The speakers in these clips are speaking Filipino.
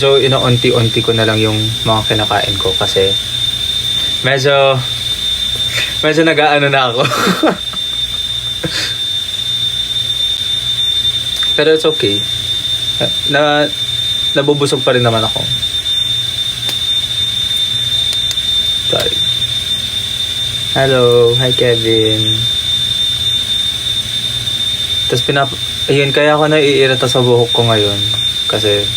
So, inaunti-unti ko na lang yung mga kinakain ko kasi medyo nag-aano na ako. Pero it's okay. Nabubusog pa rin naman ako. Sorry. Hello. Hi, Kevin. Tapos ayun, kaya ako naiirita sa buhok ko ngayon. Kasi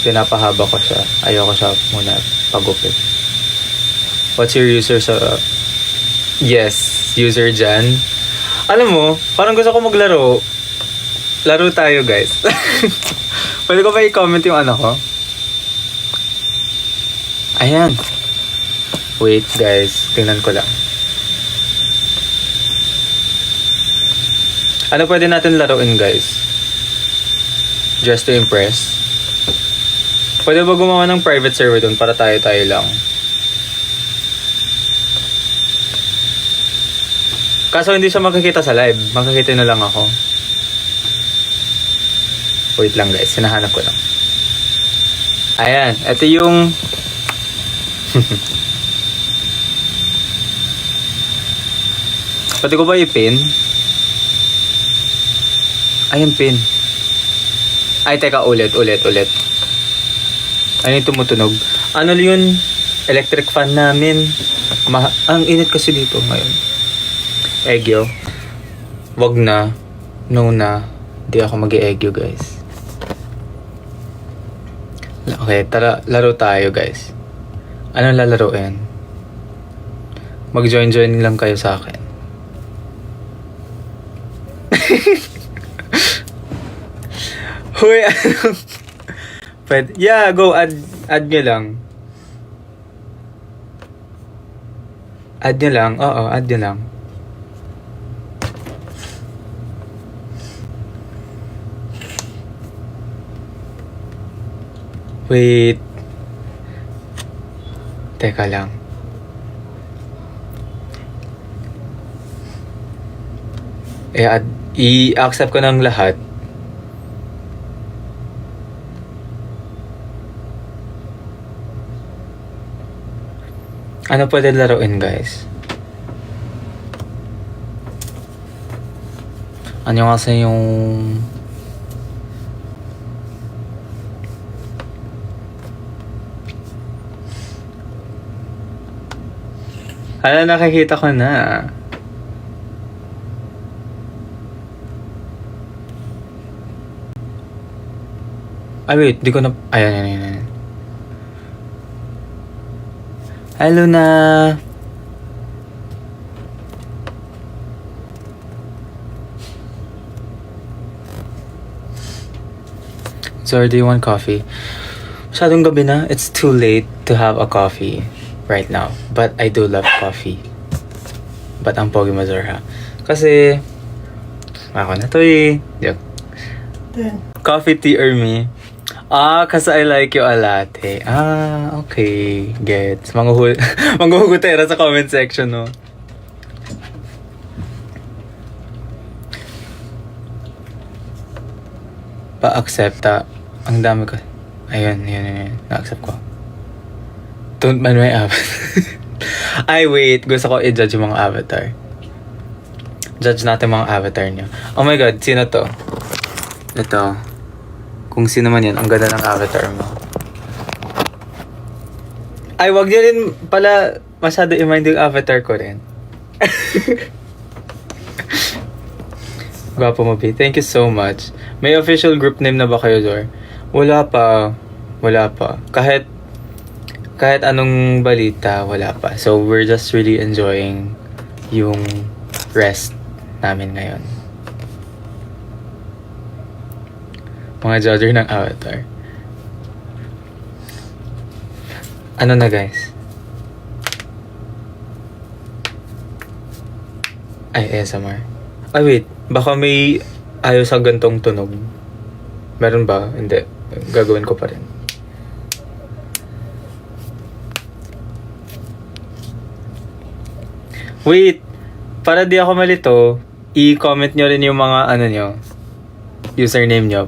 pinapahaba ko siya. Ayoko siya muna pagupit. What's your user sa... Yes, user dyan. Alam mo, parang gusto ko maglaro. Laro tayo, guys. Pwede ko ba i-comment yung ano ko? Ayan. Wait, guys. Tingnan ko lang. Ano pwede natin laruin, guys? Just to impress? Pwede ba gumawa ng private server dun para tayo-tayo lang? Kaso hindi siya makikita sa live. Makikita na lang ako. Wait lang, guys. Sinahanap ko lang. Ayan. Ito yung... Pwede ko ba i-pin? Ayan, pin. Ay, teka. Ulit. Ano yung tumutunog? Ano yun? Electric fan namin. Ang init kasi dito ngayon. Egyo. Wag na. No na. Hindi ako mag-egyo, guys. Okay, tara. Laro tayo, guys. Anong lalaroin? Mag-join lang kayo sa akin. Hoy, ano? Pwede. Yeah, go. Add nyo lang. Add nyo lang. Oo, add nyo lang. Wait. Teka lang. I-accept ko ng lahat. Ano pwede laruin, guys? Ano kasi yung... nakikita ko na. Ay, wait. Di ko na... Ayan. Hello na. So, do you want coffee? Masyadong gabi na. It's too late to have a coffee right now. But I do love coffee. But ang pogi mazorha. Kasi, ako na to eh. Joke. Coffee, tea, or me? Kasi I like you a latte. Okay. Gets. Manghuhugutera sa comment section, no? Pa-accept, Ang dami ko. Ayun. Na-accept ko. Don't man my avatar. Ay, wait. Gusto ko i-judge yung mga avatar. Judge natin mga avatar niyo. Oh my God. Sino to? Ito. Kung sino man yan, ang ganda ng avatar mo. Ay, wag niyo rin pala masyado i-mind yung avatar ko rin. Gwapo mo, B. Thank you so much. May official group name na ba kayo, Zor? Wala pa. Kahit anong balita, wala pa. So, we're just really enjoying yung rest namin ngayon. Mga judger ng avatar. Ano na, guys? Ay, ASMR. Ay, wait. Baka may ayaw sa gantong tunog. Meron ba? Hindi. Gagawin ko pa rin. Wait. Para di ako malito, i-comment nyo rin yung mga username nyo.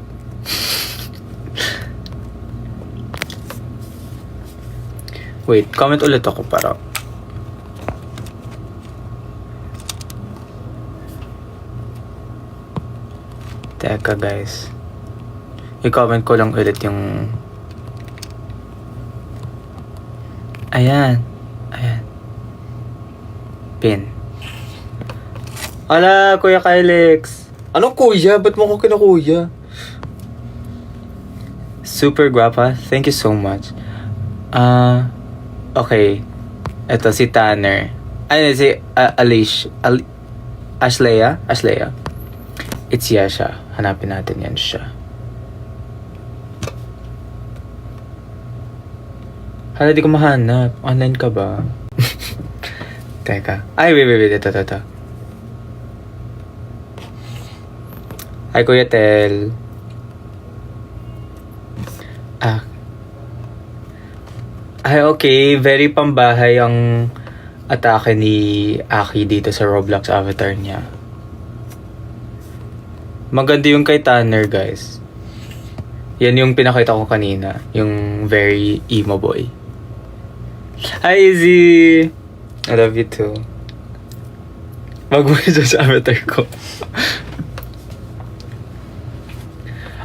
Wait, comment ulit ako para... Teka guys. I-comment ko lang ulit yung... Ayan. Ayan. Pin. Ala, Kuya Kylex. Anong kuya? Ba't mo ko kinakuya? Super guapa. Thank you so much. Okay. Ito si Tanner. Ay, si Ashleya? Ashleya. It's Yasha. Hanapin natin yan siya. Hala, di ko mahanap. Online ka ba? Teka. Ay, wait. Ito. Hi, Kuya Tel. Ay, okay. Very pambahay ang atake ni Aki dito sa Roblox avatar niya. Maganda yung kay Tanner, guys. Yan yung pinakita ko kanina. Yung very emo boy. Hi, Izzy! I love you too. Mag-wish sa avatar ko.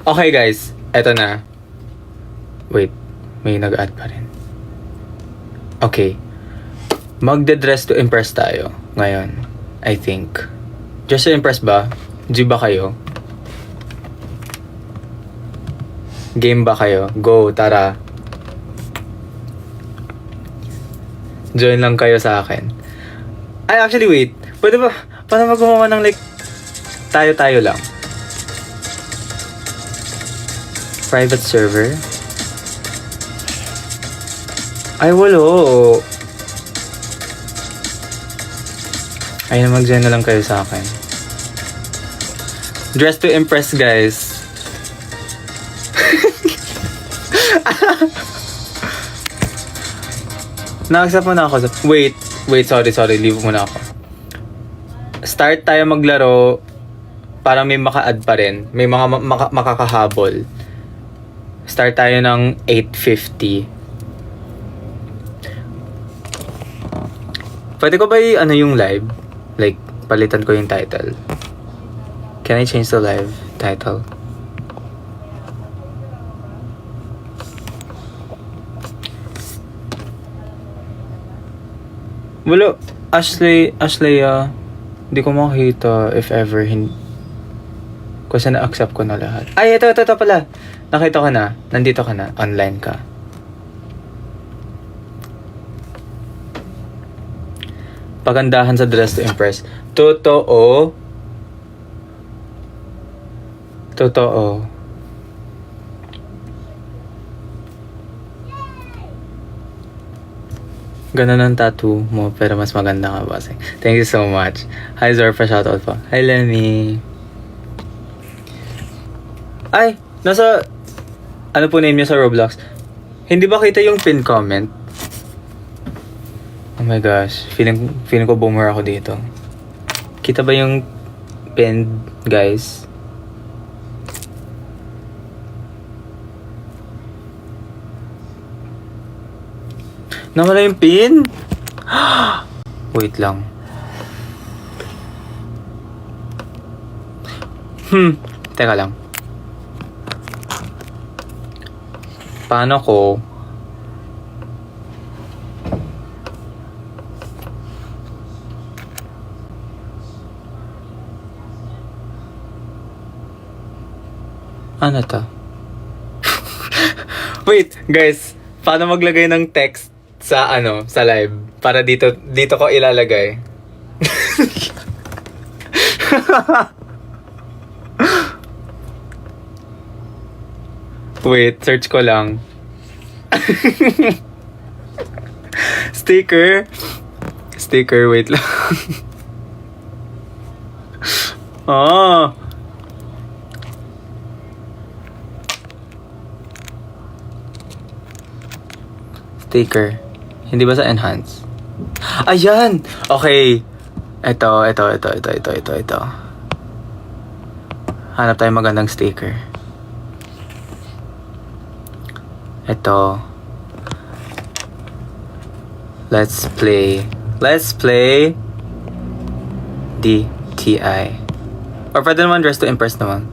Okay, guys. Eto na. Wait. May nag-add pa rin. Okay. Magde-dress to impress tayo. Ngayon. I think. Dress to impress ba? G ba kayo? Game ba kayo? Go, tara. Join lang kayo sa akin. Ay, actually, wait. Pwede ba? Paano magawa ng like, tayo-tayo lang? Private server? Ay, walo. Ay, mag-join na lang kayo sa akin. Dress to impress, guys. Na-accept mo na ako. Wait, sorry. Leave mo na ako. Start tayo maglaro para may maka-add pa rin. May mga makakahabol. Start tayo ng 8:50. Pwede ko ba yung live? Like, palitan ko yung title. Can I change the live title? Wala. Ashleya, hindi ko makita if ever kasi na-accept ko na lahat. Ay, ito pala. Nakita ko na. Nandito ka na. Online ka. Pagandahan sa dress to impress. Totoo. Ganun ang tattoo mo, pero mas maganda ka ba? Thank you so much. Hi, Zorfa. Shoutout po. Hi, Lemmy. Ay, nasa... Ano po name niya sa Roblox? Hindi ba kita yung pin comment? Oh my gosh. Feeling ko boomer ako dito. Kita ba yung pin, guys? Nawala yung pin? Wait lang. Teka lang. Paano ko ano to? Wait, guys. Paano maglagay ng text sa sa live? Para dito ko ilalagay. Wait, search ko lang. Sticker, wait lang. Oh. Sticker. Hindi ba sa enhance? Ayan! Okay. Ito. Hanap tayo magandang sticker. Ito. Let's play DTI. Or pwede naman dress to impress naman.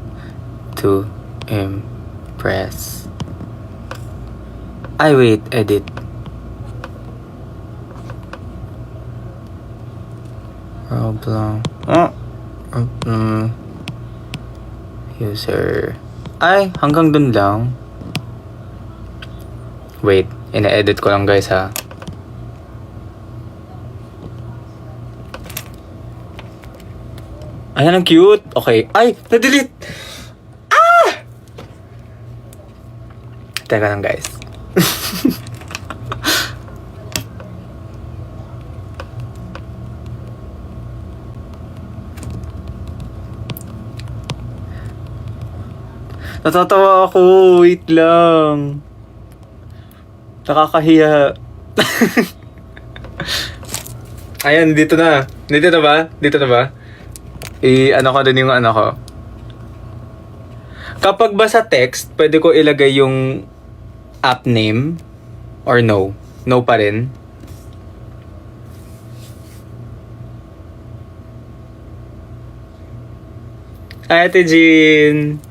To impress. Ay, wait. Edit. Roblox. User. Ay, hanggang dun lang. Wait. Ina-edit ko lang, guys, ha. Ayan, ang cute. Okay. Ay, na-delete. Teka lang, guys. Natatawa ako. Wait lang. Nakakahiya. Ayan, dito na. Dito na ba? Ano ko din yung ano ko. Kapag ba sa text, pwede ko ilagay yung app name or no? No pa rin? Ay, Ate Jean.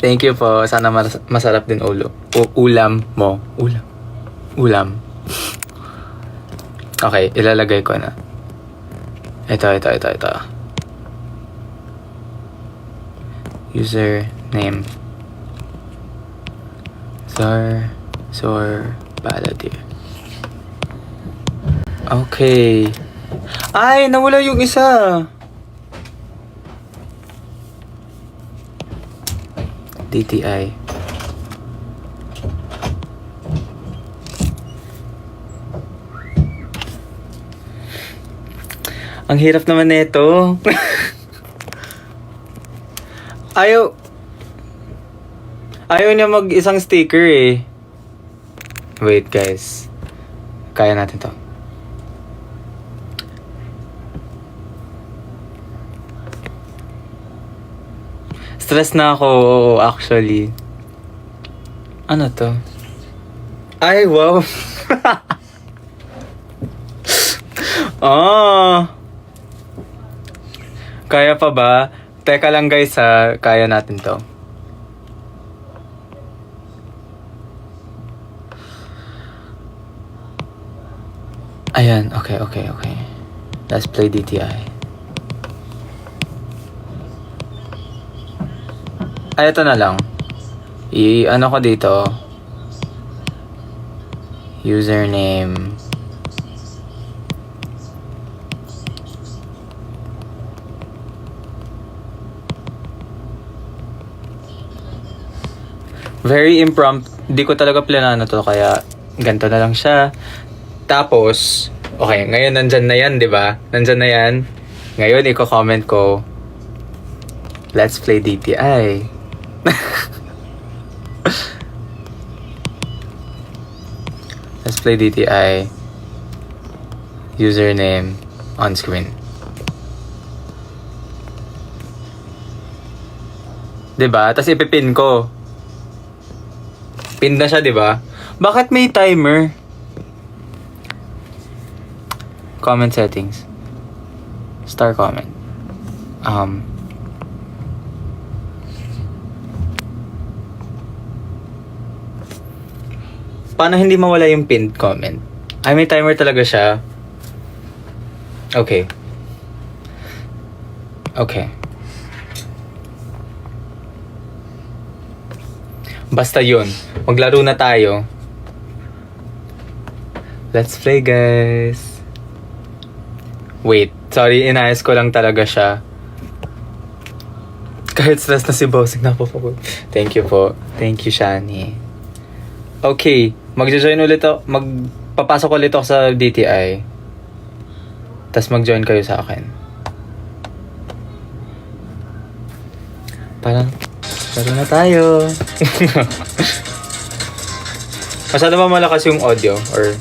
Thank you po. Sana masarap din ulam mo. Ulam. Okay, ilalagay ko na. Ito. Username. Zor Baladir. Okay. Ay, nawala yung isa. DTI. Ang hirap naman nito. Ayaw niya mag-isang sticker eh. Wait, guys. Kaya natin to. Stress na ako, actually. Ano to? Ay, wow. Kaya pa ba? Teka lang, guys, ha. Kaya natin to. Ayan, okay. Let's play DTI. Ay, ito na lang. Ano ko dito? Username. Very impromptu. Di ko talaga planano to, kaya ganito na lang siya. Tapos, okay, ngayon nandyan na yan, di ba? Nandyan na yan. Ngayon, i-comment ko, let's play DTI. Let's play DTI. Username on screen. Di ba? Tapos ipipin ko. Pin na siya, di ba? Bakit may timer? Comment settings. Star comment. Paano hindi mawala yung pinned comment? Ay, may timer talaga siya. Okay. Basta yun. Maglaro na tayo. Let's play, guys. Wait. Sorry, inayos ko lang talaga siya. Kahit stress na si Bossing, napapagod. Thank you po. Thank you, Shani. Okay. Magjo-join ulit ako. Magpapasok ulit ako sa DTI. Tapos mag-join kayo sa akin. Parang, laro na tayo. Masyado ba malakas yung audio? Or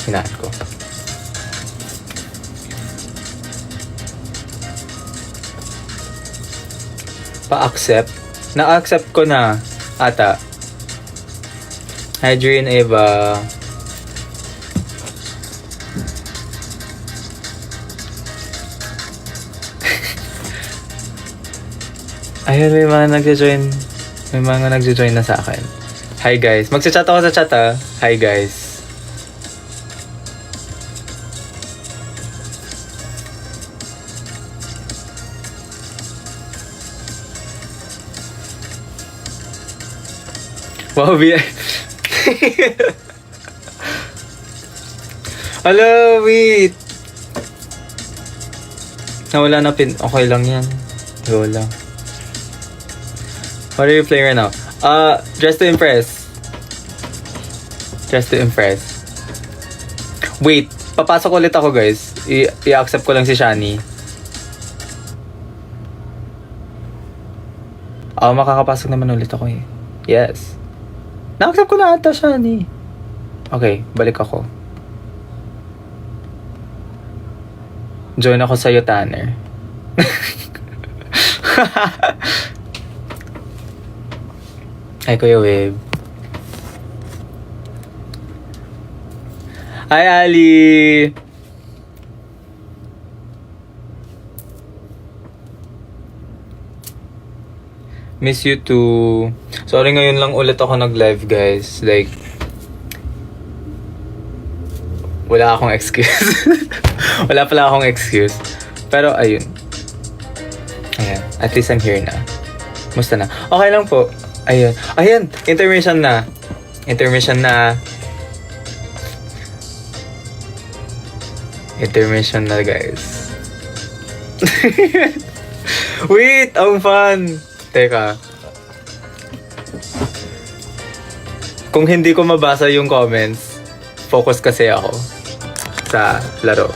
hinaan ko? Pa-accept? Na-accept ko na ata. Adrian Eva. Ayun, may mga nagjo-join. May mga nagjo-join na sa akin. Hi guys. Magchat ako sa chat ah. Hi guys. Wow, Hello, wait. Nawala na pin. Okay lang yan. Go lang. What are you playing right now? Dress to Impress. Dress to Impress. Wait, papasok ulit ako guys. I-accept ko lang si Shani. Makakapasok naman ulit ako eh. Yes. Na-accept ko na ata Shani. Okay, balik ako. Join ako sa'yo, Tanner. Hi, Kuya Web. Hi, Ali! Miss you too. Sorry, ngayon lang ulit ako nag-live, guys. Like, wala akong excuse. Wala pala akong excuse. Pero, ayun. Ayan. At least I'm here na. Musta na? Okay lang po. Ayun. Ayan. Intermission na. Intermission na. Intermission na, guys. Wait! Ang fun! Teka. Kung hindi ko mabasa yung comments, focus kasi ako sa laro.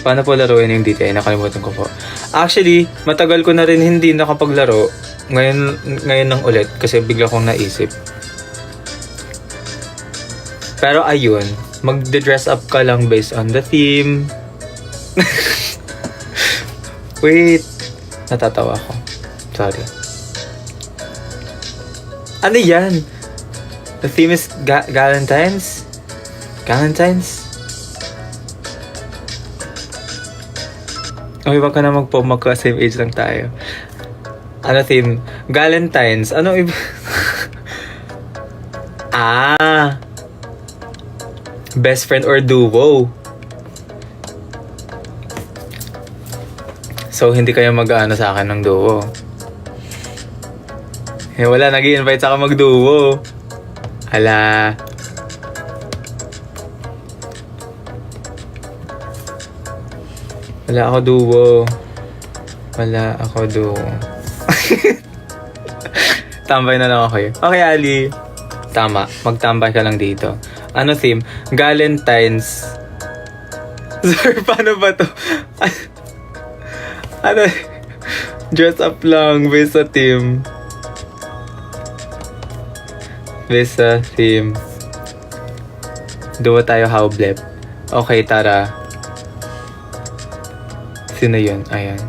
Paano po laruin yung DTI? Nakalimutan ko po. Actually, matagal ko na rin hindi nakapaglaro. Ngayon lang ulit kasi bigla kong naisip. Pero ayun, magde-dress up ka lang based on the theme. Wait, natatawa ako. Sorry. Ano yan? The theme is Galentine's? Galentine's? Okay, wag ka na magka-same age lang tayo. Ano theme? Galentine's. Ano iba? Best friend or duo. So, hindi kayo mag-ano sa akin ng duo. Wala, nag-i-invite sa akin mag-duo. Hala. Wala ako duo. Wala ako duo. Tambay na lang ako eh. Okay, Ali. Tama. Magtambay ka lang dito. Ano theme? Galentine's. Sir, paano ba to? Ano? Dress up lang. Visa theme. Visa theme. Duo tayo howblep. Okay, tara. Sino yun? Ayan.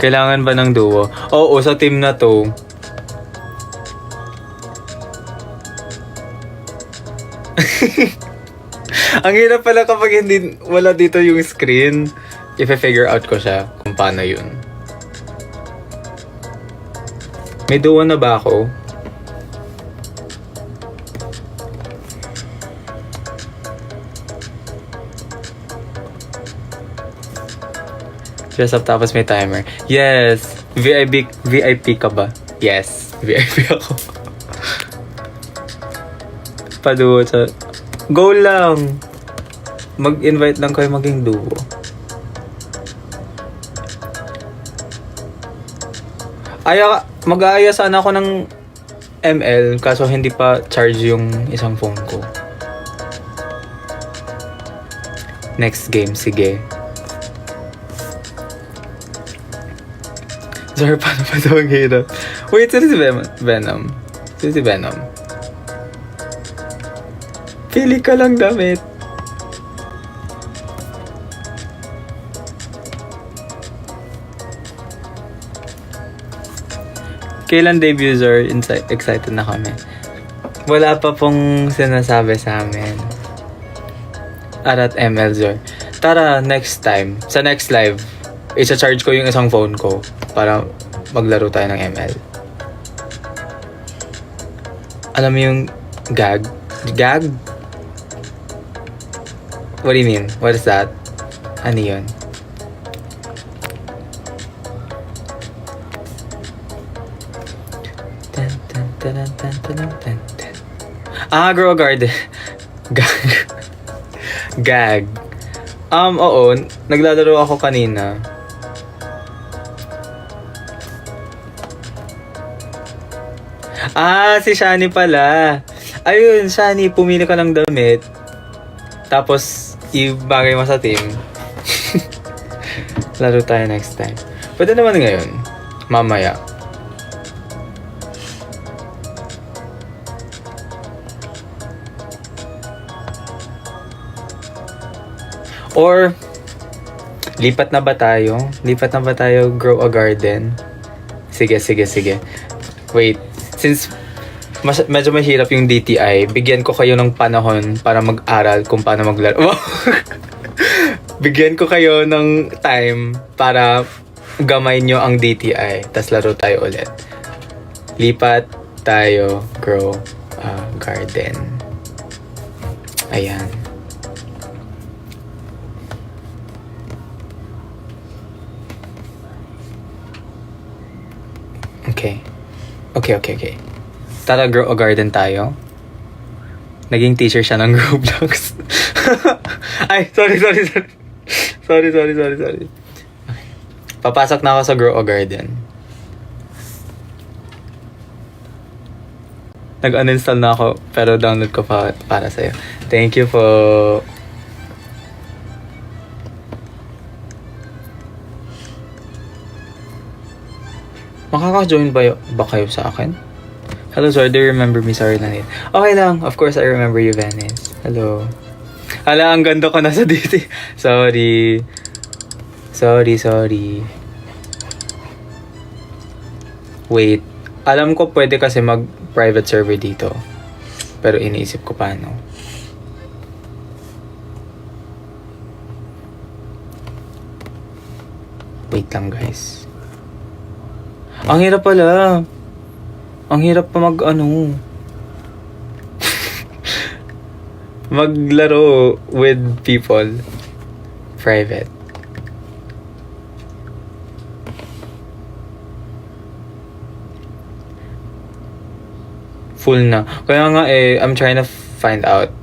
Kailangan ba ng duo? Oo, sa team na to. Ang hirap pala kapag hindi wala dito yung screen. I-figure out ko siya kung paano yun. May duo na ba ako? Dress up tapos may timer. Yes! VIP ka ba? Yes. VIP ako. Paduo sa... Go lang! Mag-invite lang kayo maging duo. Mag-aaya sana ako ng ML kaso hindi pa charge yung isang phone ko. Next game, sige. Sir, paano pa ito ang hirap? Wait, sino si Venom? Sino si Venom? Pili ka lang damit. Kailan debut, sir? Excited na kami. Wala pa pong sinasabi sa amin. Arat ML, sir. Tara, next time. Sa next live, isa-charge ko yung isang phone ko para maglaro tayo ng ML. Alam mo yung gag? Gag? What do you mean? What is that? Ano yun? Grow a garden. Gag. Gag. Oo. Naglalaro ako kanina. Si Shani pala. Ayun, Shani, pumili ka ng damit. Tapos, ibagay mo sa team. Laro tayo next time. Pwede naman ngayon. Mamaya. Or, lipat na ba tayo? Lipat na ba tayo grow a garden? Sige. Wait, since medyo mahirap yung DTI, bigyan ko kayo ng panahon para mag-aral kung paano maglaro. Bigyan ko kayo ng time para gamay nyo ang DTI, tas laro tayo ulit. Lipat tayo grow a garden. Ayan. Okay. Tara, grow a garden tayo. Naging teacher siya ng Roblox. Ay, sorry. Sorry. Okay. Papasok na ako sa grow a garden. Nag-uninstall na ako, pero download ko pa para sa'yo. Thank you po. Makaka-join ba kayo sa akin? Hello, sir. Do you remember me? Sorry lang. Okay lang. Of course, I remember you, Venice. Hello. Hala, ang ganda ko na sa DT. Sorry. Wait. Alam ko pwede kasi mag-private server dito. Pero iniisip ko paano. Wait lang, guys. Ang hirap pala. Ang hirap pa maglaro with people. Private. Full na. Kaya nga I'm trying to find out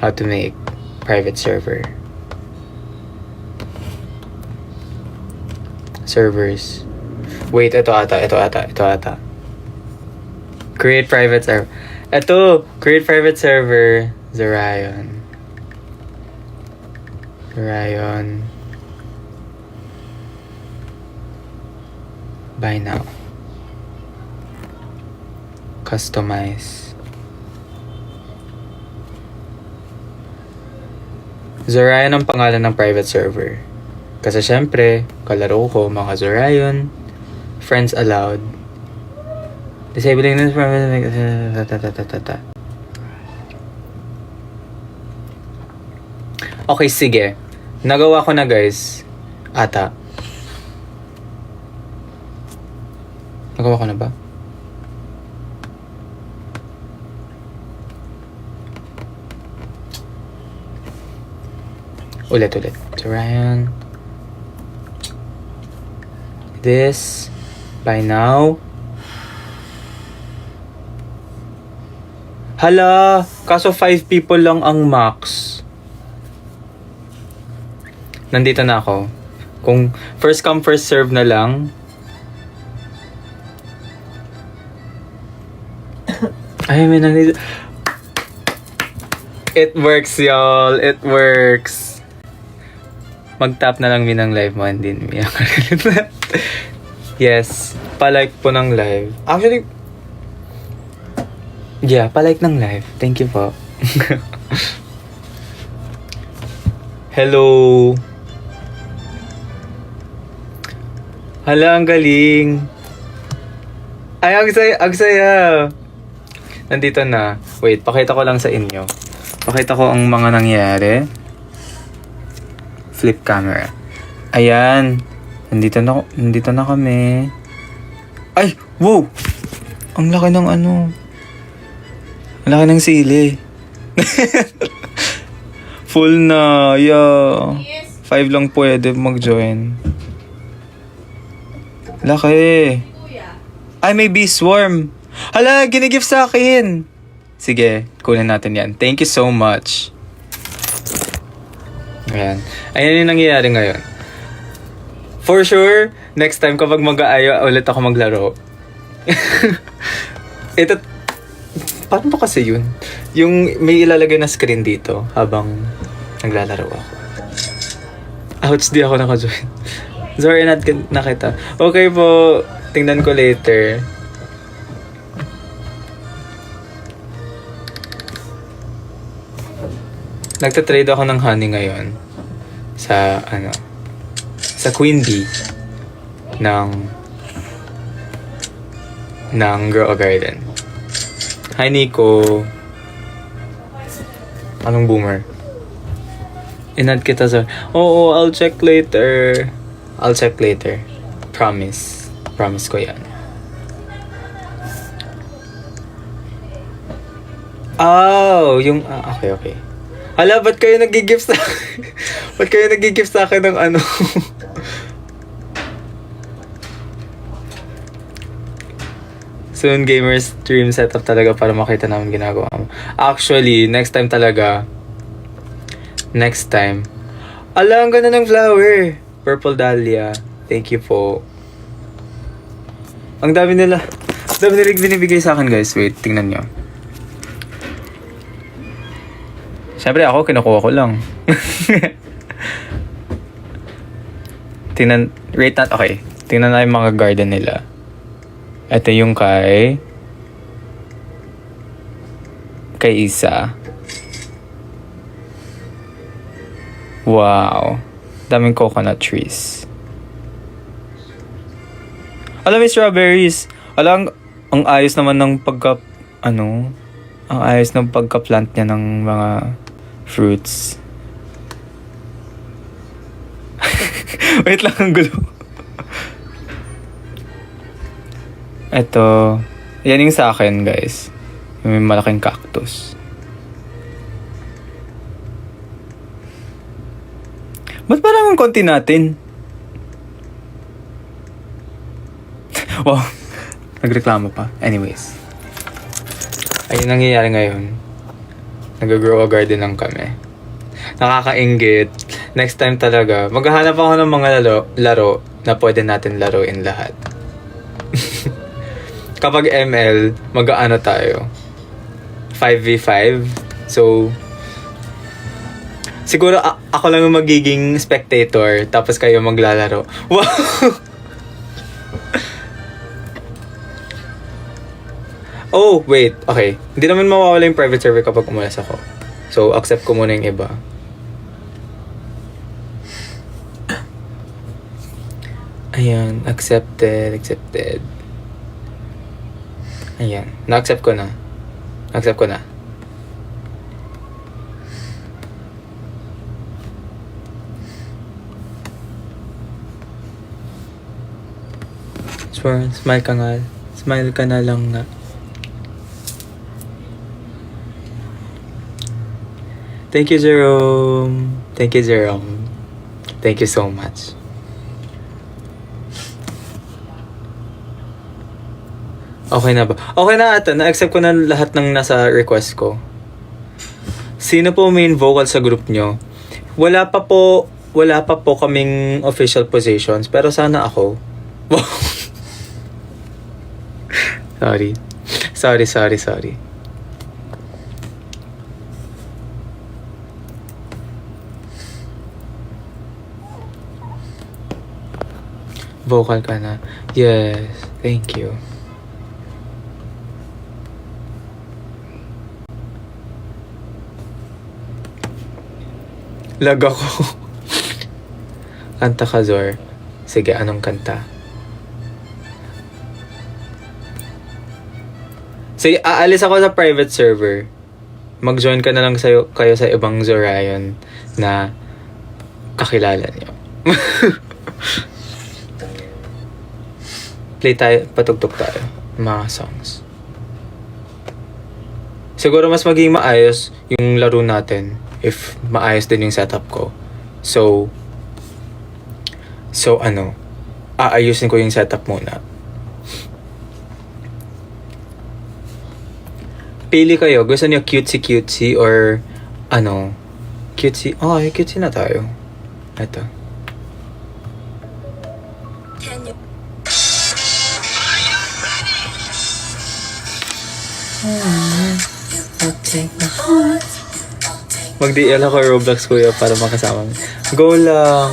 how to make private servers. Wait, ito ata. Create private server. Create private server. Zorion. Buy now. Customize. Zorion ang pangalan ng private server. Kasi syempre, kalaro ko mga Zorion. Friends allowed. Disabling this private. Okay, sige. Nagawa ko na, guys. Ata. Nagawa ko na ba? Ulit. So, Ryan. This. By now. Hala! Kaso 5 people lang ang max. Nandito na ako. Kung first come, first serve na lang. Ay, may nandito. It works, y'all. It works. Mag-tap na lang ng live mo, hindi niya. Yes. Pa-like po ng live. Actually, yeah, pa-like ng live. Thank you po. Hello. Hala, ang galing. Ay, ang saya. Nandito na. Wait, pakita ko lang sa inyo. Pakita ko ang mga nangyari. flip camera. Ayan. Nandito na kami. Ay! Wow! Ang laki ng ano. Ang laki ng sili. Full na. Yeah. 5 lang pwede mag-join. Laki. Ay, may bee swarm. Hala, ginigift sa akin. Sige, kunin natin yan. Thank you so much. Ayan. Ayan yung nangyayari ngayon. For sure, next time kapag mag-aayo ulit ako maglaro. Ito, paano ba kasi yun? Yung may ilalagay na screen dito habang naglalaro ako. Ouch, di ako naka-join. Sorry, not nakita. Okay po, tingnan ko later. Nagtatrade ako ng honey ngayon sa sa Queen Bee ng Grow a Garden. Hi Nico. Anong boomer? Inad kita sa... Oo, I'll check later. Promise. Promise ko yan. Oh, yung... okay. Hala, ba't kayo nag-gift sa akin? Ba't kayo nag-gift sa akin ng ano? Soon gamers stream setup talaga para makita namin ginagawa mo. Actually, next time. Ala, ang ganda ng flower. Purple Dahlia. Thank you po. Ang dami nila binibigay sa akin, guys. Wait, tingnan nyo. Siyempre ako, kinukuha ko lang. Okay. Tingnan na yung mga garden nila. Ito yung kay Isa. Wow. Daming coconut trees. Alam mo, strawberries. Alam, ang ayos naman ng ang ayos ng pagka-plant niya ng mga fruits. Wait lang, ang gulo. Ito. Yan yung sa akin, guys. Yung may malaking cactus. Ba't parang ang konti natin? Wow. Nagreklamo pa. Anyways. Ayun nangyayari ngayon. Nag-grow a garden lang kami. Nakakainggit. Next time talaga, maghahanap ako ng mga laro na pwede natin laruin lahat. Kapag ML, mag-aano tayo? 5v5. So, siguro ako lang yung magiging spectator, tapos kayo maglalaro. Wow! Oh, wait. Okay. Hindi naman mawawala yung private server kapag umalas ako. So, accept ko muna yung iba. Ayan. Accepted. Ayan. Na-accept ko na. Smile ka nga. Smile ka na lang nga. Thank you, Jerome. Thank you so much. Okay na ba? Okay na ata. Na-accept ko na lahat ng nasa request ko. Sino po main vocal sa group nyo? Wala pa po kaming official positions. Pero sana ako. Sorry. Vocal ka na. Yes. Thank you. Lag ako. Kanta ka, Zor. Sige, anong kanta? Sige, aalis ako sa private server. Mag-join ka na lang kayo sa ibang Zorayon na kakilala niyo. Play tayo, patugtog tayo. Mga songs. Siguro mas maging maayos yung laro natin if maayos din yung setup ko. So ano, aayusin ko yung setup muna. Pili kayo, gusto niyo cutesy or ano, cutesy? Oh, cutesy na tayo. Ito. Mag-DL ako Roblox kuya para makasama mo. Go lang.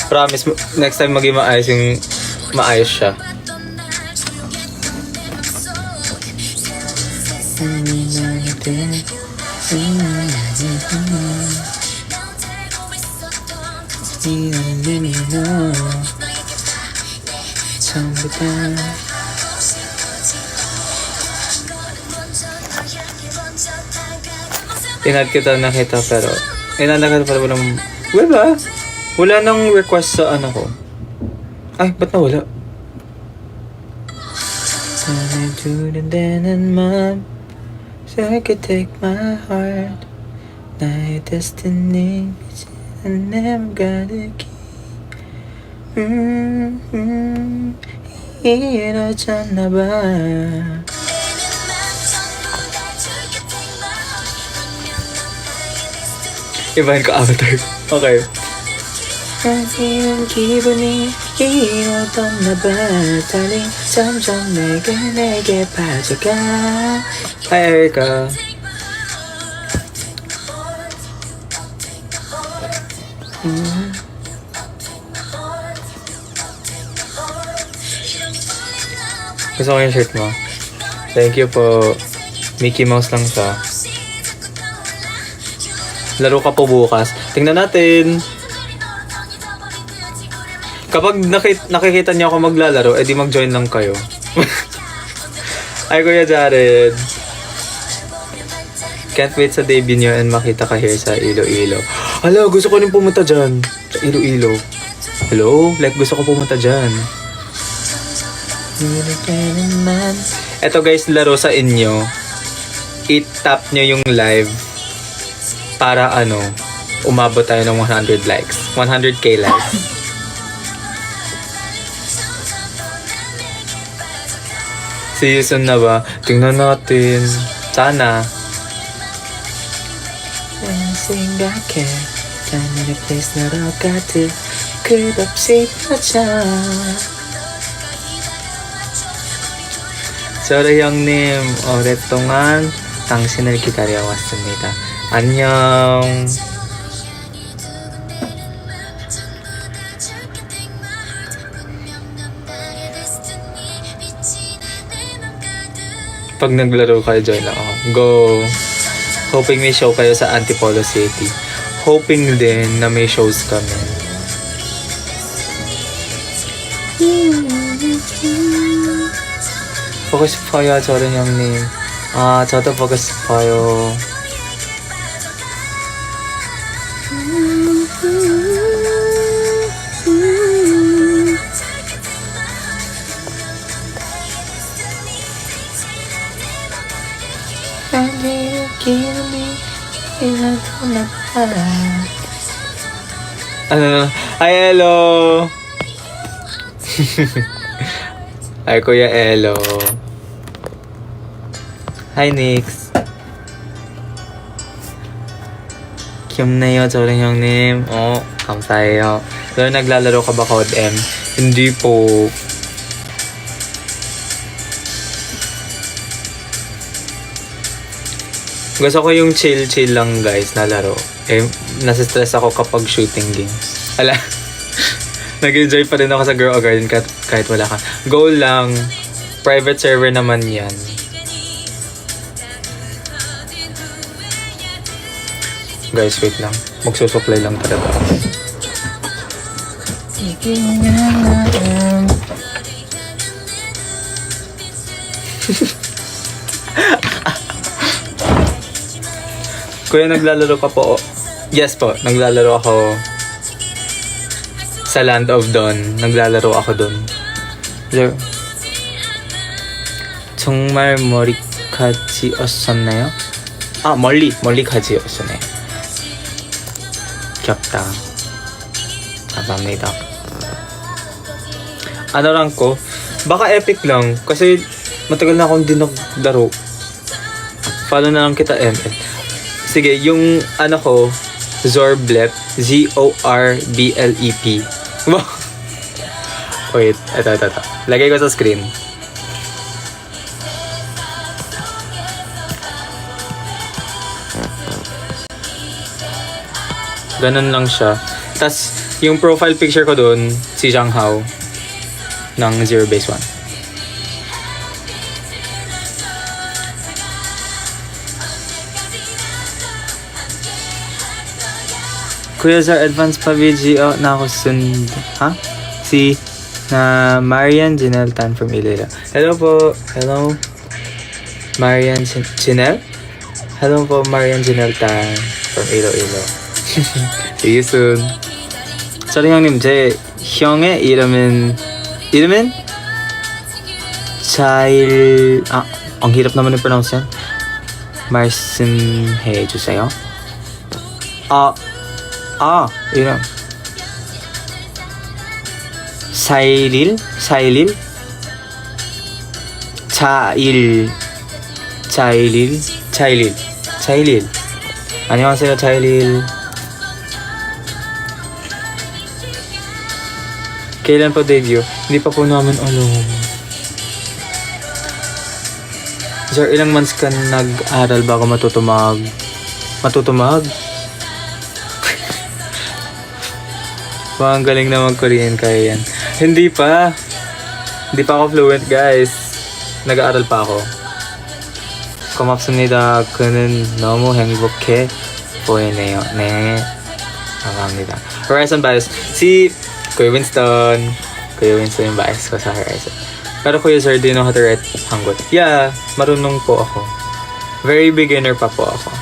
Promise, next time maging maayos siya. Inad kita nakita pero inad na kita pala ng wala nang request sa ano ko. Ay, ba't nawala? So I could take my heart, my destiny, I never got a key. 이러잖아 봐. Ibahin ko avatar. Okay. Ang 기분이 이러던 나 봐. 달리 점점 내게 빠져가. Hi Erica. Gusto ko yung shirt mo. Thank you po. Mickey Mouse lang siya. Laro ka po bukas. Tingnan natin. Kapag nakikita niyo ako maglalaro, edi mag-join lang kayo. Ay, Kuya Jared. Can't wait sa debut niyo and makita ka here sa Iloilo. Hala, gusto ko rin pumunta dyan. Sa Iloilo. Hello? Like, gusto ko pumunta dyan. Eto guys, laro sa inyo. I-tap nyo yung live para ano, umabot tayo ng 100 likes. 100k likes. See you soon na ba? Tingnan natin. Sana. 생각해 나만의 place 나로 같은 끝없이 펼쳐 Sorry 형님, 오랫동안 당신을 기다려왔습니다. 안녕. Pag naglaro kayo, join lang ako. Go! Hoping may show kayo sa Antipolo City. Hoping din na may shows kami. 보고 싶어요, 저른 형님. 아, 저도 보고 싶어요. Ano? Hi, hello! Hi, Kuya Elo. Hi, Nix. 귀엽네요, 저런 형님. 감사해요. So, naglalaro ka ba, Code M? Hindi po. Gusto ko yung chill-chill lang, guys, na laro. Nasa-stress ako kapag shooting games. Ala. Nag-enjoy pa rin ako sa Girl Garden kahit wala ka. Go lang. Private server naman yan. Guys, wait lang. Magsusupply lang talaga. Kuya, naglalaro ka po? Yes po, naglalaro ako sa Land of Dawn. Naglalaro ako dun. So, 정말 머리까지 왔었나요? 멀리까지 왔었네. 귀엽다. 감사합니다. Ano lang ko? Baka epic lang. Kasi matagal na akong di naglaro. Follow na lang kita, ML. Sige, yung ano ko, Zorblep. Zorblep. Wait, ito. Lagay ko sa screen. Ganun lang siya. Tas yung profile picture ko dun, si Zhang Hao ng Zero Base 1. Kuya Zar, advance pa VGO na ako sund... Ha? Si na Marian Janelle Tan from Iloilo. Hello po. Hello. Marian Janelle? Hello po, Marian Janelle Tan from Iloilo. See you soon. Sorry 형님, 제 형의 이름은 ang hirap naman yung pronounce yan. 말씀해 주세요. 이름 사일일 자일일 안녕하세요 자일일. Kailan pa debut? Hindi pa po namin alam. Sir, ilang months ka nag-aral bago matutumag? Ang galing na mag-Korean kaya yan. Hindi pa ako fluent, guys. Nag-aaral pa ako. 고맙습니다. 그는 너무 행복해 보이네요. 네. 감사합니다. Horizon Bias. Si Kuya Winston yung bias ko sa Horizon. Pero Kuya Sir, do you know how to write Hangul? Yeah, marunong po ako. Very beginner pa po ako.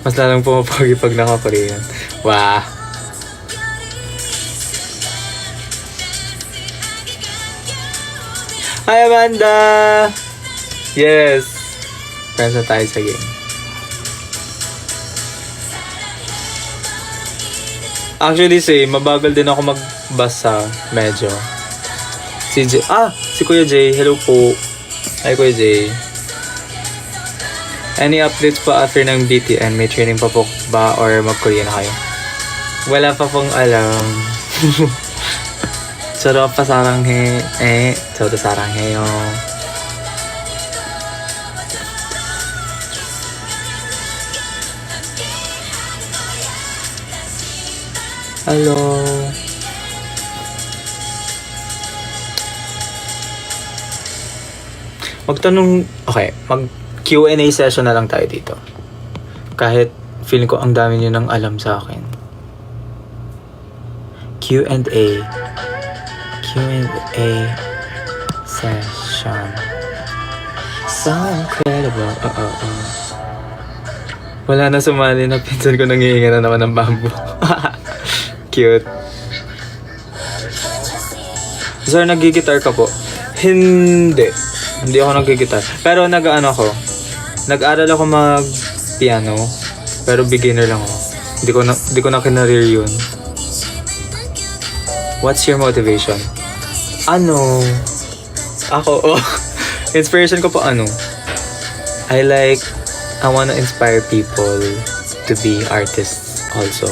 Mas lalong pumapagi pag naka-Korean. Wow. Hi Amanda! Yes! Friends na tayo sa game. Actually, mabagal din ako magbasa. Medyo. Si Kuya Jay. Hello po. Hi Kuya Jay. Any updates pa after ng BTN? May training pa po ba or mag-Korean na kayo? Wala pa pong alam. 저도 아빠 사랑해. 저도 사랑해요. Hello. Q&A session na lang tayo dito. Kahit feeling ko ang dami niyo nang alam sa akin. Q&A session. So incredible. Wala na sumali na pinsan ko nangihinga na naman ng bamboo. Cute. Sir, nag-gitar ka po? Hindi ako nag-gitar. Pero nag-aral ako mag-piano. Pero beginner lang ako. Hindi ko na kinareer yun. What's your motivation? Inspiration ko po I wanna inspire people to be artists also.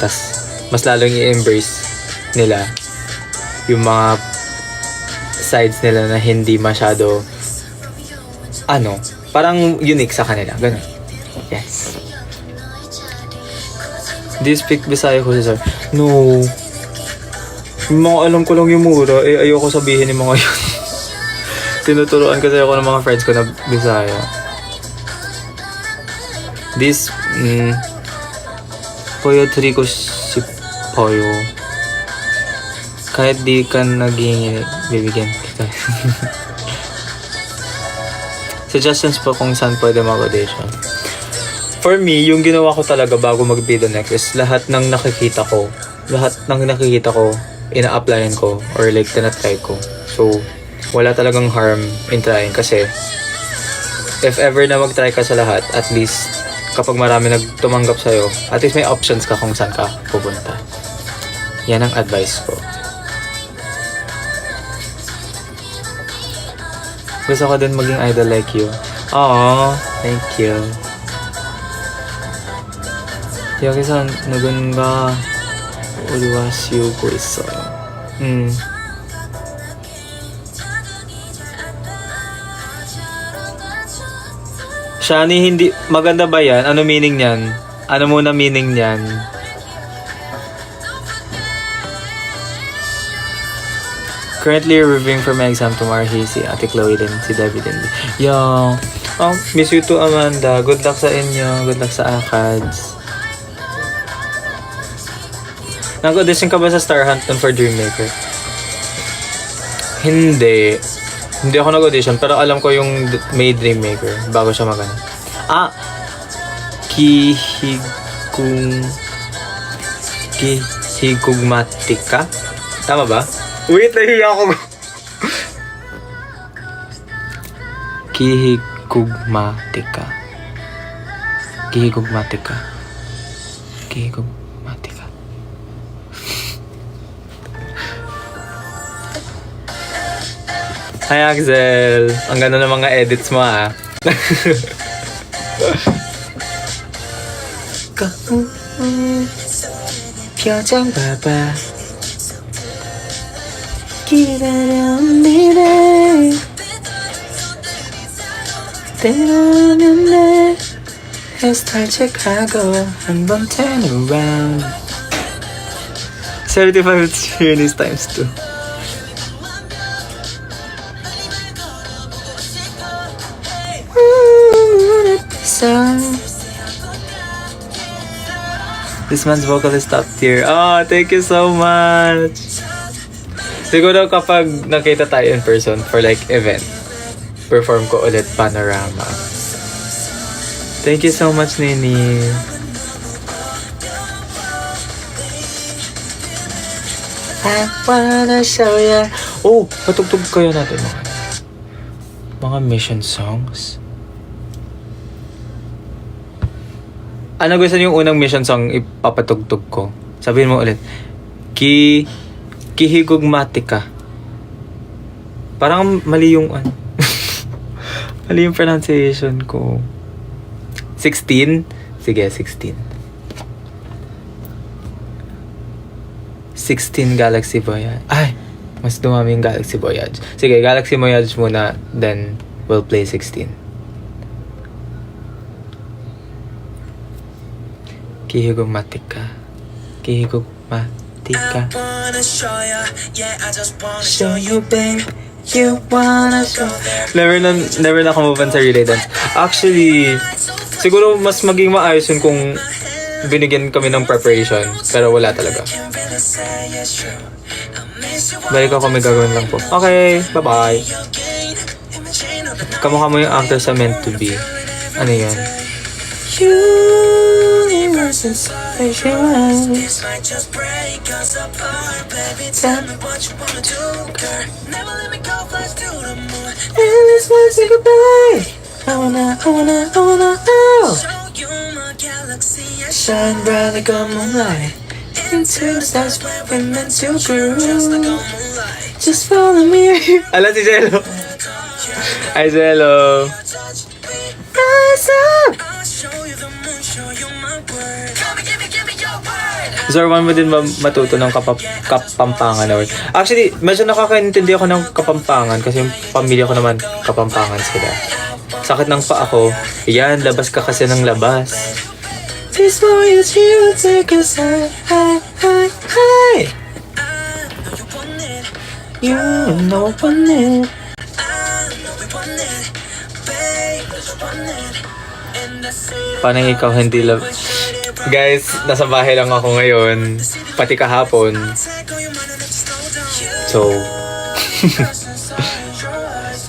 Tas mas lalong i-embrace nila yung mga sides nila na hindi masyado parang unique sa kanila. Ganun. Yes. Do you speak Bisaya ko, sir? No. Yung mga alam ko lang yung mura, ayoko sabihin yung mga yun. Tinuturuan kasi ako ng mga friends ko na Bisaya. This, 보여드리고 싶어요. Kahit di ka naging bibigyan kita. Suggestions po kung saan pwede mag-audition. For me, yung ginawa ko talaga bago mag-video next is lahat ng nakikita ko, ina-applyan ko or like tinatry ko. So, wala talagang harm in trying kasi if ever na mag-try ka sa lahat, at least kapag marami nagtumanggap sa'yo, at least may options ka kung saan ka pupunta. Yan ang advice ko. Gusto ko din maging idol like you. Aww, thank you. 여기서 누군가 우리와 쉬고 있어요. Shani, hindi maganda ba yan? Ano meaning niyan? Ano muna meaning niyan? Currently reviewing for my exam tomorrow. Si Ate Chloe din, si Debbie din. Yo, miss you too, Amanda. Good luck sa inyo. Good luck sa ACADS. Nag-audition ka ba sa Star Hunt for Dreammaker? Hindi. Hindi ako nag-audition, pero alam ko yung may Dreammaker bago siya magana. Kihigugmatika? Tama ba? Wait, nahiya ako. Kihigugmatika. Hi Axel! Ang ganda ng mga edits mo ah. 표정 봐봐 기다렸네 때로는 내 헤어스타일 체크하고 한번 turn around 75 Chinese times 2 This man's vocal is top tier. Oh, thank you so much. Siguro kapag nakita tayo in person for like event, perform ko ulit Panorama. Thank you so much, Nini. I wanna show ya. Oh, patugtog kayo natin mga mission songs. Ano gusto niyo yung unang mission song ipapatugtog ko? Sabihin mo ulit. Kihigugmatika. Parang mali yung mali yung pronunciation ko. 16? Sige, 16. 16 Galaxy Voyage. Ay! Mas dumami yung Galaxy Voyage. Sige, Galaxy Voyage muna. Then, we'll play 16. Kihigugmatika. Kihigugmatika. Show you, babe. You wanna show. Never na ako move on sa relay dance. Actually, siguro mas maging maayos yun kung binigyan kami ng preparation. Pero wala talaga. Balik ako, may gagawin lang po. Okay, bye-bye. Kamukha mo yung actor sa Meant to Be. Ano yan? Universe inside your eyes. Tell me what you wanna do, girl. Never let me go, flash to the moon. And this one say goodbye. I wanna, oh. Show you my galaxy. Shine bright like a moonlight. Into the stars where we're meant to grow. Just follow me. Ala si Jello. Hi Jello. Rise up. Zorwan mo din matuto ng Kapampangan na word. Actually, medyo nakakaintindi ako ng Kapampangan kasi yung pamilya ko naman Kapampangan sila. Sakit ng pa ako. Yan, labas ka kasi ng labas. This voyage will take us high. You know want it. Parang ikaw hindi love. Guys, nasa bahay lang ako ngayon. Pati kahapon. So,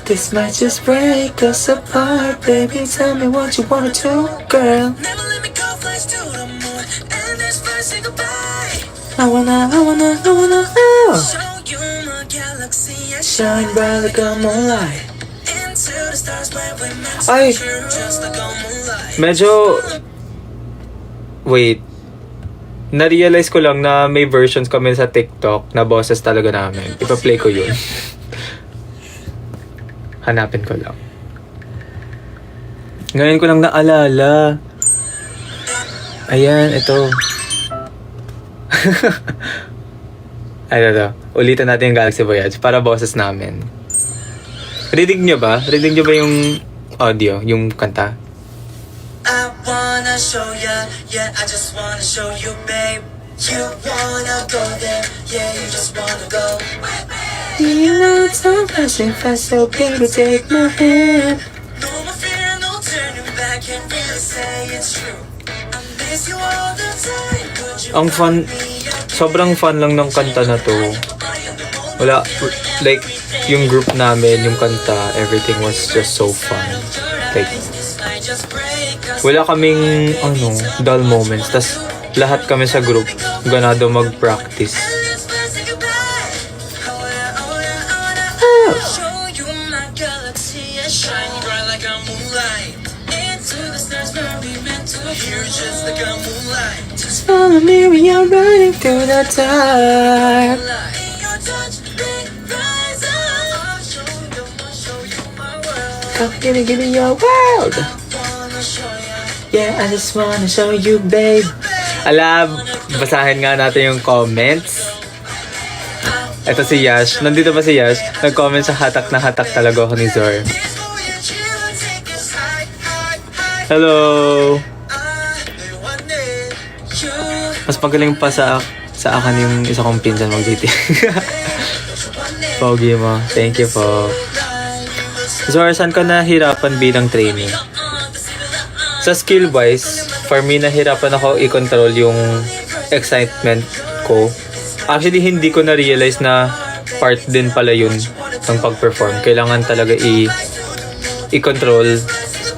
This might just break us apart. Baby, tell me what you wanna do, girl. Never let me go, flies to the moon. And this first say goodbye. I wanna Show you my galaxy. I shine bright like a moonlight. into the stars where we're meant to Ay! be. Just like a moonlight. Medyo... Wait. Na-realize ko lang na may versions kami sa TikTok na boses talaga namin. Ipa-play ko yun. Hanapin ko lang. Ngayon ko lang naalala. Ayan, ito. Ano to? Ulitin natin yung Galaxy Voyage para boses namin. Rinig nyo ba? Rinig nyo ba yung audio? Yung kanta? I wanna show ya, yeah, I just wanna show you, babe. You wanna go there, yeah, you just wanna go. You know time passing fast, so baby take my hand. No more fear, no turning back, can't really say it's true. I miss you all the time. Could you Ang fun, sobrang fun lang ng kanta na to. Wala, like, yung group namin, yung kanta, everything was just so fun. Like, wala kaming, dull moments. Tas, lahat kami sa group, ganado mag-practice. show you my galaxy, I shine bright like a moonlight. Into the stars where we meant to be. You're just like a moonlight. Just follow me when you're running through the dark. In your touch, big rise up. I'll show you my world. Come, give me your world. Wanna show ya. Yeah, I just wanna show you, babe. Alam, basahin nga natin yung comments. Ito si Yash. Nandito pa si Yash. Nag-comment sa hatak na hatak talaga ako ni Zor. Hello! Mas magaling pa sa akin yung isa kong pinsan mag-dating. Pogi mo. Thank you po. Zor, saan ka nahirapan bilang trainee? Sa skill-wise, for me, nahirapan ako i-control yung excitement ko. Actually, hindi ko na-realize na part din pala yun ng pag-perform. Kailangan talaga i-control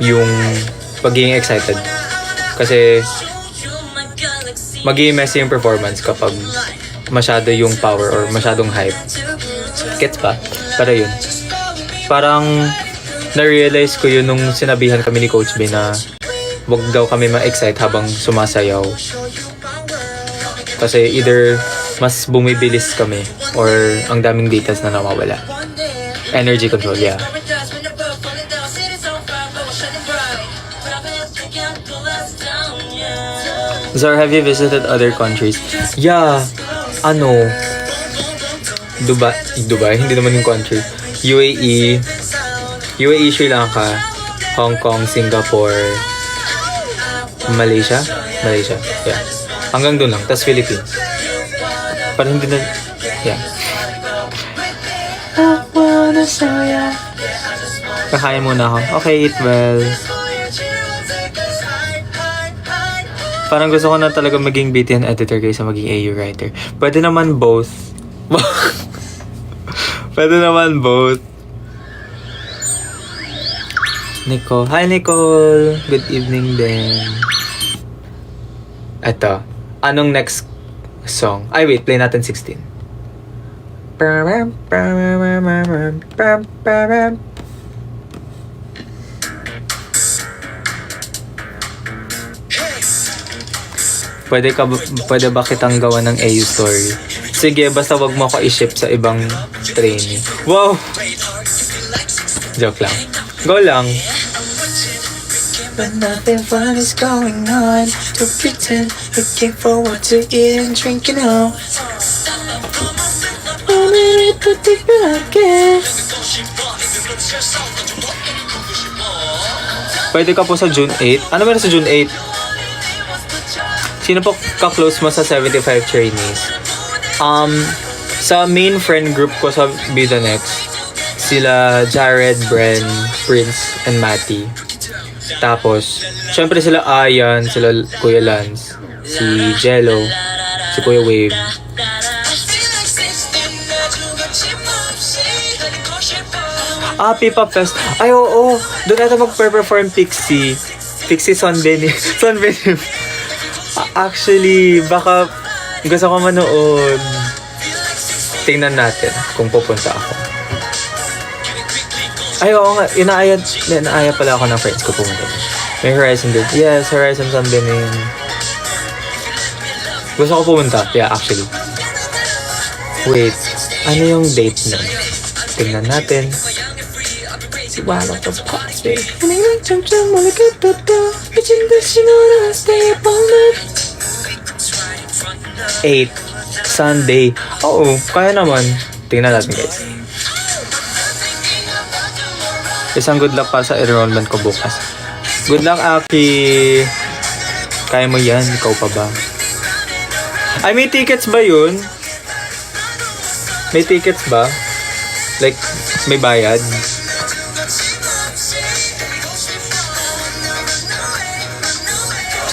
yung pagiging excited. Kasi, magiging messy yung performance kapag masyado yung power or masyadong hype. Gets ba? Para yun. Parang, na-realize ko yun nung sinabihan kami ni Coach B na wag daw kami ma-excite habang sumasayaw. Kasi either mas bumibilis kami or ang daming datas na nawawala. Energy control, yeah. Zar, have you visited other countries? Yeah, Dubai, hindi naman yung country. UAE, Sri Lanka, Hong Kong, Singapore, Malaysia, yeah. Hanggang doon lang, tas Philippines. Parang hindi na, yeah. I wanna show ya. Kakain muna ako. Okay, eat well. Parang gusto ko na talaga maging BTN editor kaysa maging AU writer. Pwede naman both. Pwede naman both. Nicole. Hi, Nicole. Good evening din. Eto. Anong next song? Ay, wait. Play natin 16. Pwede ba kitang gawa ng AU story? Sige, basta wag mo ako i-ship sa ibang trainee. Wow! Joke lang. Go lang. But nothing fun is going on to pretend looking forward to eating, drinking home. I'm in it to take back again. Pwede ka po sa June 8. Ano meron sa June 8? Sino po ka-close mo sa 75 trainees? Sa main friend group ko sa Bida Next, sila Jared, Bren, Prince, and Matty. Tapos, syempre sila Ayan, sila Kuya Lance, si Jello, si Kuya Wave. P-Pop Fest. Ay, oo. Doon ata mag-perform Pixie. Pixie Sunbeam. Sunbeam. Actually, baka gusto ko manood. Tingnan natin kung pupunta ako. Ay, oo nga. Inaaya pala ako ng friends ko pumunta. May Horizon din. Yes, Horizon Sunbeam. Gusto ko pumunta. Yeah, actually. Wait. Ano yung date nun? Tingnan natin. Wala to pa. 8. Sunday. Oo, kaya naman. Tingnan natin, guys. Isang good luck para sa enrollment ko bukas. Good luck, Aki. Kaya mo yan. Ikaw pa ba? Ay, may tickets ba yun? May tickets ba? Like, may bayad?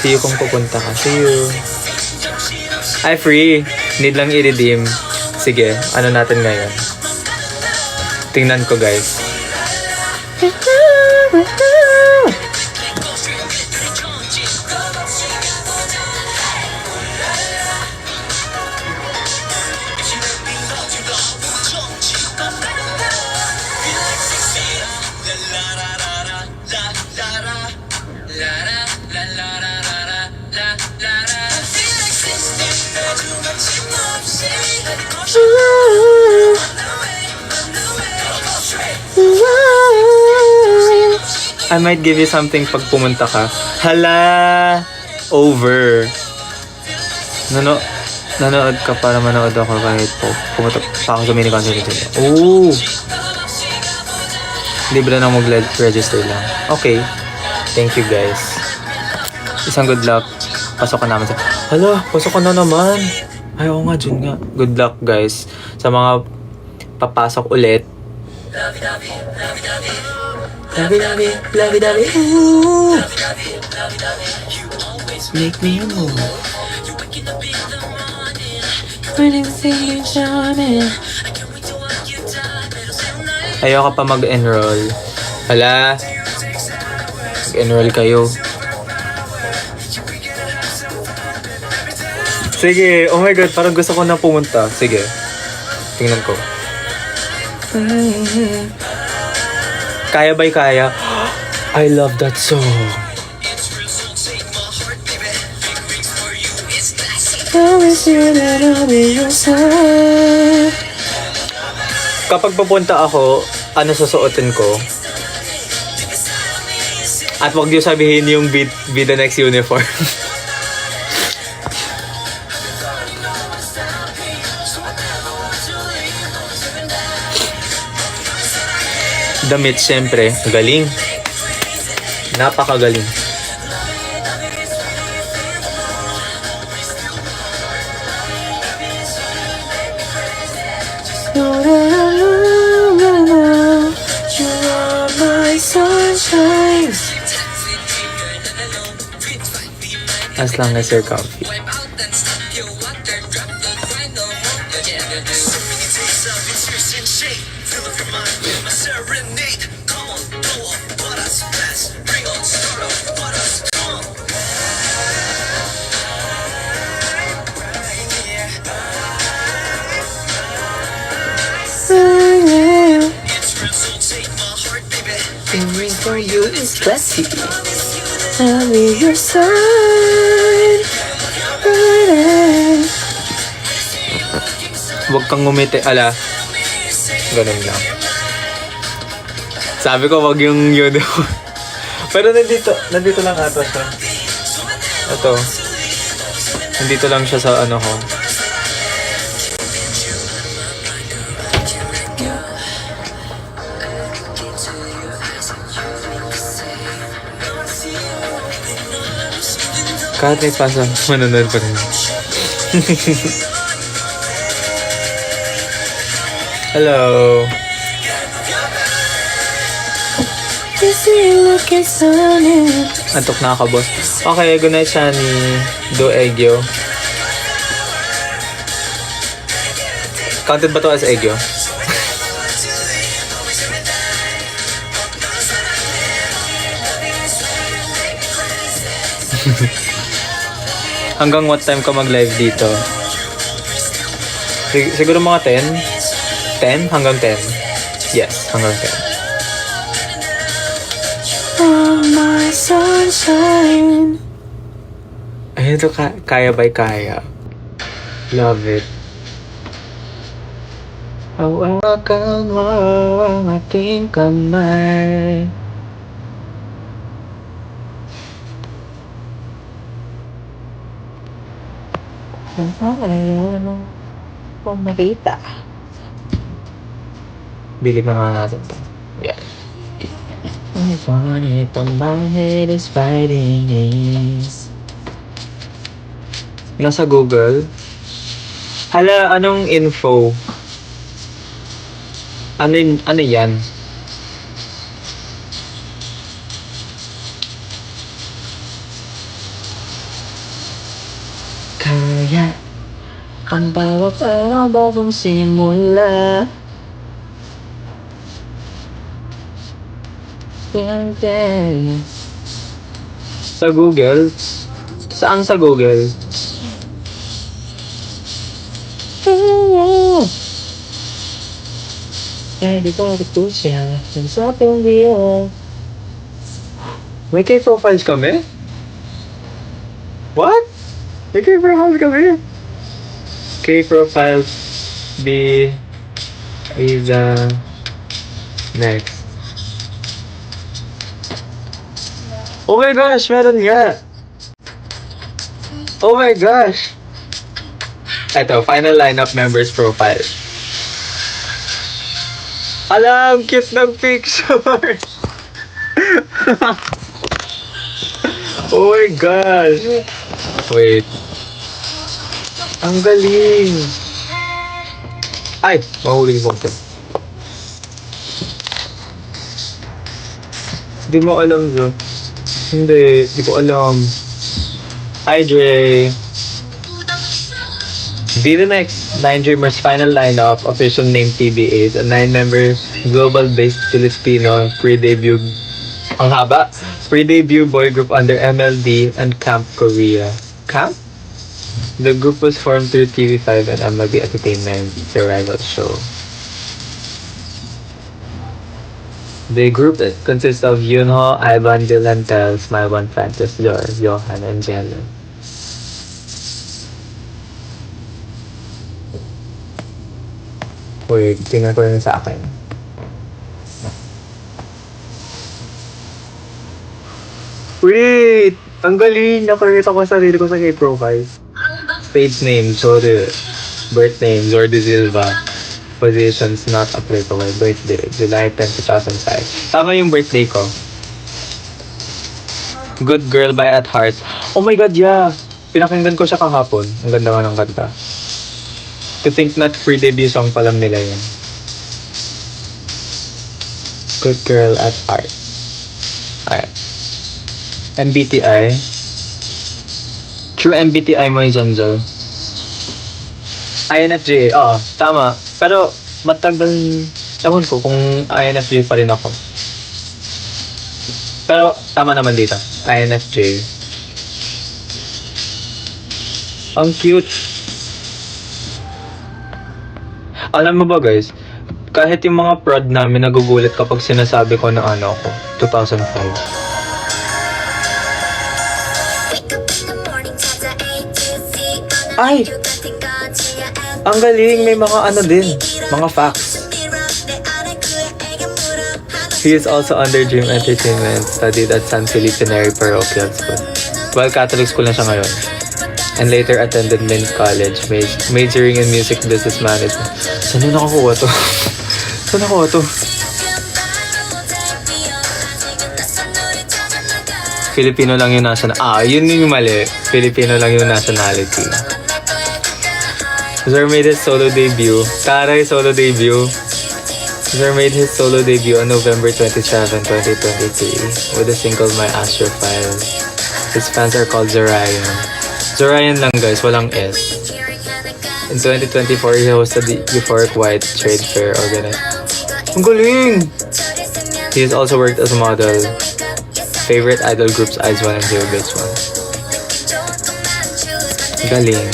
See you kung pupunta ka. See you. Ay, free. Need lang i-redeem. Sige, ano natin ngayon? Tingnan ko, guys. I might give you something pag pumunta ka. Hala! Over. Nanood ka para manood ako kahit pumunta pa ako sa mini concert. Oh! Libre na mag-register lang. Okay. Thank you, guys. Isang good luck. Pasok ka naman sa... Hala! Pasok ka na naman. Ay, oo nga, Jun nga. Good luck, guys. Sa mga papasok ulit. Lovey, ooh. Make me move. Ayoko pa mag-enroll. Hala. Mag-enroll kayo. Sige. Oh my God. Parang gusto ko na pumunta. Sige. Tingnan ko. Kaya ba'y kaya? I love that song. Kapag pupunta ako, ano susuotin ko? At wag niyo sabihin yung be the next uniform. Damit, syempre. Galing. Napakagaling. You are my sunshine. As long as you're comfy. For you is classy. I'll be your side. Huwag kang ngumiti. Ala. Ganun lang. Sabi ko wag yung yun. Pero nandito lang ata siya. Ito. Nandito lang siya sa ano ko. Kahit may pasa, manonood pa rin. Hello. Antok na ako, boss. Okay, good night, Shani. Do Egyo. Counted ba to as Egyo? Hanggang what time ka mag-live dito? Siguro mga 10? 10? Hanggang 10? Yes, hanggang 10. Oh, my sunshine. Ay, ito Kaya by Kaya. Love it. Hawakan mo ang aking kamay. Ayaw kung makita. Bili na nga natin ito. Yeah. If my head is fighting is... Nasa Google. Hala, anong info? Ano yan? Kaya ang bawat araw bagong simula. Sa Google? Saan sa Google? Di ko ito siya. Sa ating diyo. May K-profiles kami? What? May K-profiles kami? K-profiles be is next. Oh my gosh, meron nga. Oh my gosh. Ito, final lineup members profile. Alam, cute ng picture. Oh my gosh. Wait. Ang galing. Ay, mahuli ko ito. Hindi mo alam, Zo. Hindi ko alam. Hi, Dre. Be the next 9 Dreamers final lineup, official name TBA, a 9-member global-based Filipino pre-debut, ang haba, pre-debut boy group under MLD and Camp Korea. Camp? The group was formed through TV5 and MLB Entertainment, their rival show. The group consists of Yunho, Ivan, Dylan, Tel, Smilebon, Francis, George, Johan, and Jalen. Wait, tingnan ko yun sa akin. Wait! Ang galing! Nakakita ko sarili ko sa K-profile. Page name, Zorde. Birth name, Zorde Silva. Positions not applicable. Birthday, July 10, 2005. Tama yung birthday ko. Good Girl by At Heart. Oh my God, yeah! Pinakinggan ko siya kahapon. Ang ganda nga ng kanta. To think not pre-debut song pa lang nila yun. Good Girl at Heart. Alright. MBTI. True MBTI mo yung Zonzo. INFJ. Oo, tama. Pero matagal, ewan ko kung INFJ pa rin ako. Pero tama naman dito. INFJ. Ang cute. Alam mo ba guys, kahit yung mga prod namin nagugulat kapag sinasabi ko na ano ako, 2005. Ay! Ang galing, may mga ano din, mga facts. He is also under Dream Entertainment, studied at San Felipe Neri Parochial School. Well, Catholic school na siya ngayon. And later attended Mint College, majoring in music business management. Saan na nakakuha to? Saan nakakuha to? Filipino lang yung yun yung mali. Filipino lang yung nationality. Zer made his solo debut. Taray solo debut. Zer made his solo debut on November 27, 2023 with the single My Astrophile. His fans are called Zerayan. Zerayan lang guys, walang S. In 2024, he hosted the Euphoric White Trade Fair organized. Ang galing! He has also worked as a model. Favorite idol groups Eyes 1 and Zero Base 1. Galing.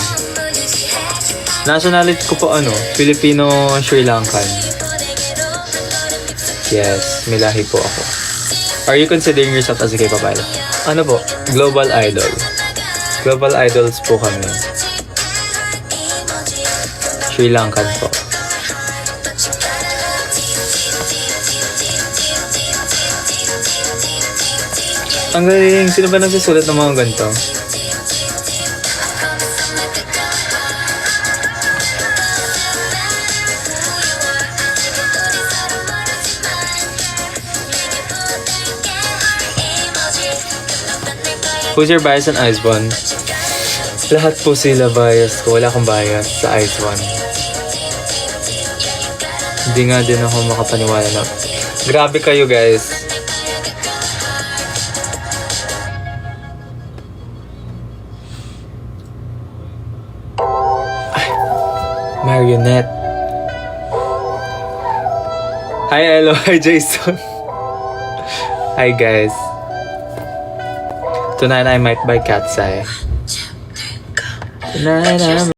Nationality ko po Filipino Sri Lankan. Yes, may lahi po ako. Are you considering yourself as a K-pop idol? Ano po? Global idol. Global idols po kami. Sri Lankan po. Ang galing. Sino ba nagsusulat ng mga ganito? Who's your bias on IZ*ONE? Lahat po sila bias ko. Wala akong bias sa IZ*ONE. Hindi nga din ako makapaniwala na. Grabe kayo, guys. Ay, Marionette. Hi, hello. Hi, Jason. Hi, guys. Tonight I might buy Cat's Eye. Tonight I might...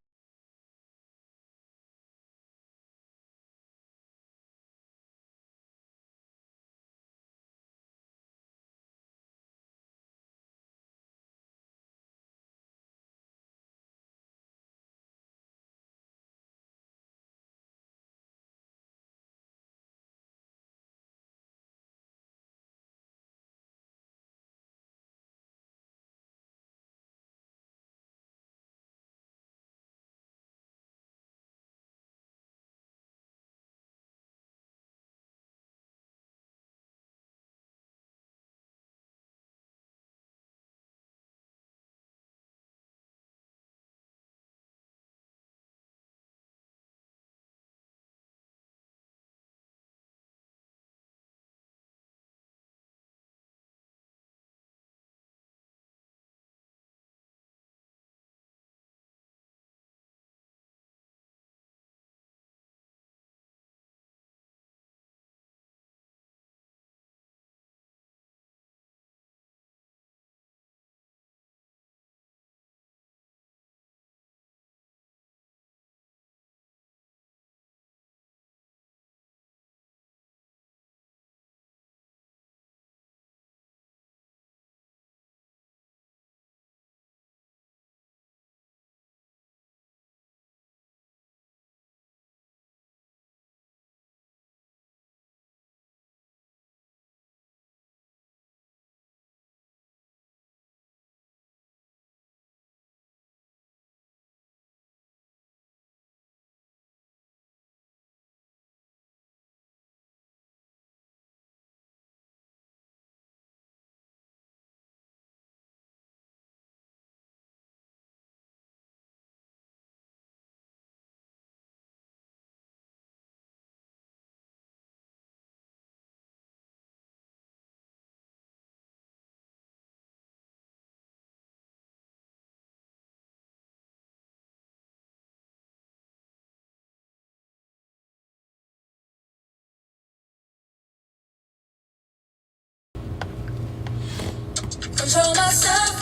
Control myself.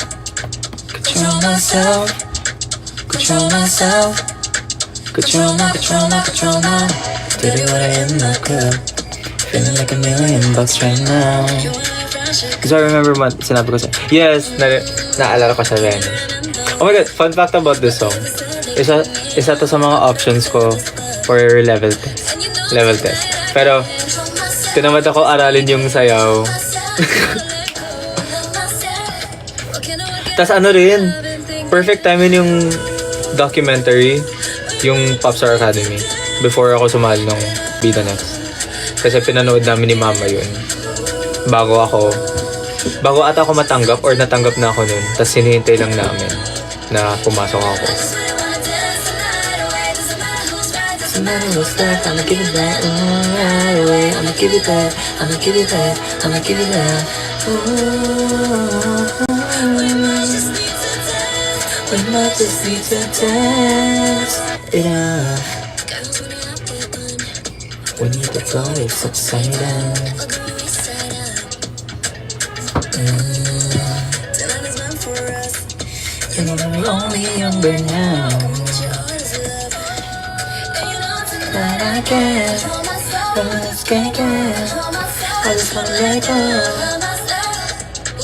Control myself. Control myself. Control my. Did what I am not good. Feeling like $1,000,000 right now. So I remember what sinabi ko sa... Yes! Naalala ko siya rin. Oh my god, fun fact about this song. Isa to sa mga options ko for level test. Level test. Pero, tinamad ako aralin yung sayaw. Tas rin, perfect time yun yung documentary, yung Popstar Academy, before ako sumali nung Bida Next. Kasi pinanood namin ni Mama yun. Bago ata ako matanggap or natanggap na ako nun. Tas hinihintay lang namin na pumasok ako. Somebody was left, I'ma give it back, right away. I'ma give it back, I'ma give it back, I'ma give it back. We might just need to dance it up. We need to go, it's exciting. You know that we all me younger now. But I can't, I just wanna let go.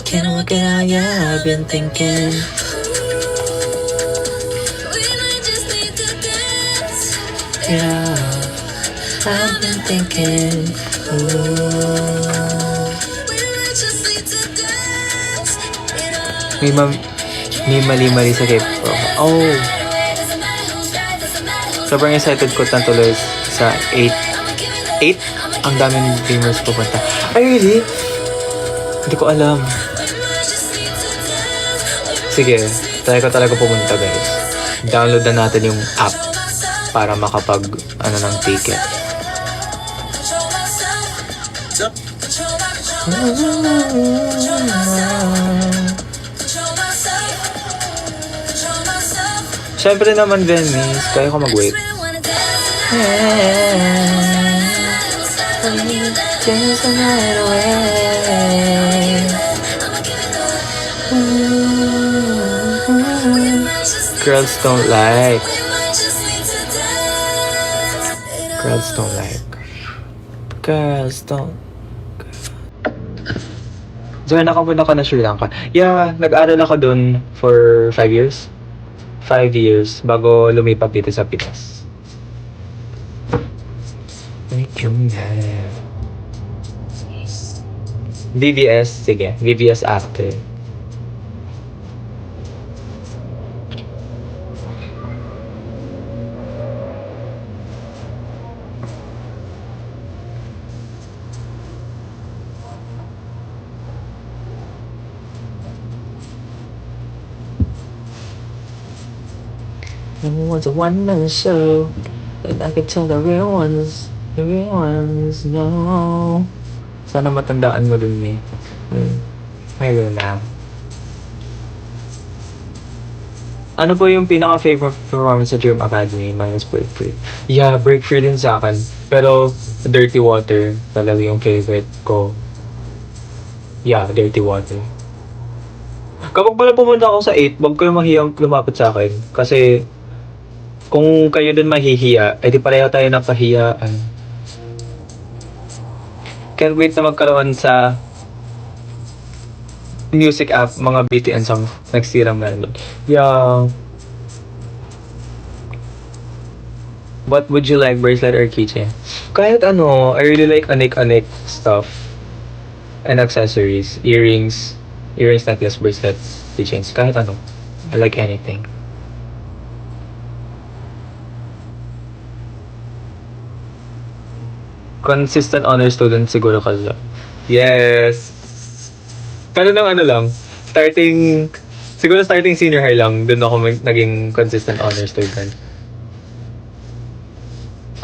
Can't work it out, yeah, I've been thinking. Yeah, I've been thinking. May, may mali-mali sa K-pop. Oh! Sobrang excited ko tuloy sa 8. 8? Ang daming dreamers pupunta. Ay, really? Hindi ko alam. Sige, try ko talaga pumunta, guys. Download na natin yung app para makapag, ng ticket. Siyempre naman, Venice. Kaya ko mag-wait. Girls don't like. Girls don't like. Girls don't. So, nakapunta ka na Sri Lanka. Yeah, nag-aral ako dun for 5 years. 5 years bago lumipat dito sa Pinas. VBS, sige. VBS after. No one's a one-man show, and I can tell the real ones no. Sana matandaan mo dun eh. Mayroon na. Ano po yung pinaka-favorite performance sa Dream Academy minus Break Free? Yeah, Break Free din sa akin. Pero Dirty Water talaga yung favorite ko. Yeah, Dirty Water. Kapag pala pumunta ako sa 8, wag kayo mahiyang lumapit sa akin. Kasi kung kayo din mahihiya, di pareho tayo ng kahiyaan. Can't wait na magkaroon sa music app, mga BTN song next year ang meron. Yeah. What would you like, bracelet or keychain? Kahit ano, I really like anik-anik stuff. And accessories, earrings, necklace, bracelets, keychains, kahit ano. I like anything. Consistent honor student siguro ka. Yes. Pero nang lang, siguro starting senior high lang, dun ako naging consistent honor student.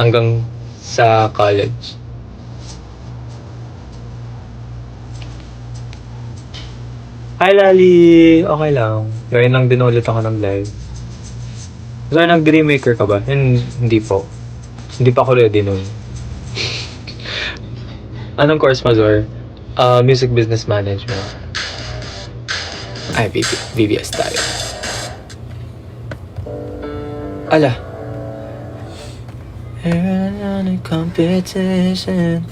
Hanggang sa college. Hi Lali! Okay lang. Ngayon lang din ulit ako ng live. So, nag-dreammaker ka ba? Hindi po. Hindi pa ako ready nun. Anong course mo, Zor? Music Business Management. Ay, BBS tayo. Ala. Here on a competition.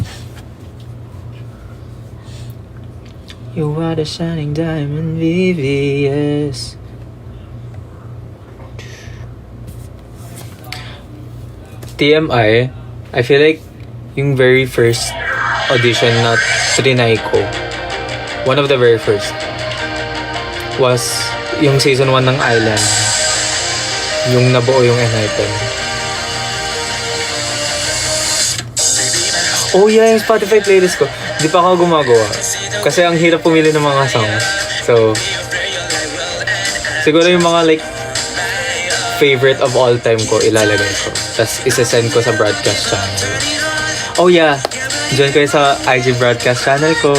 You are the shining diamond, VVS. TMI, I feel like yung very first audition na trinay ko, one of the very first, was yung season 1 ng Island. Yung nabuo yung Enhypen. Oh yeah, yung Spotify playlist ko. Di pa ako gumagawa. Kasi ang hirap pumili ng mga songs. So, siguro yung mga like favorite of all time ko ilalagay ko. Tapos isa-send ko sa broadcast channel. Oh yeah, join kayo sa IG broadcast channel ko.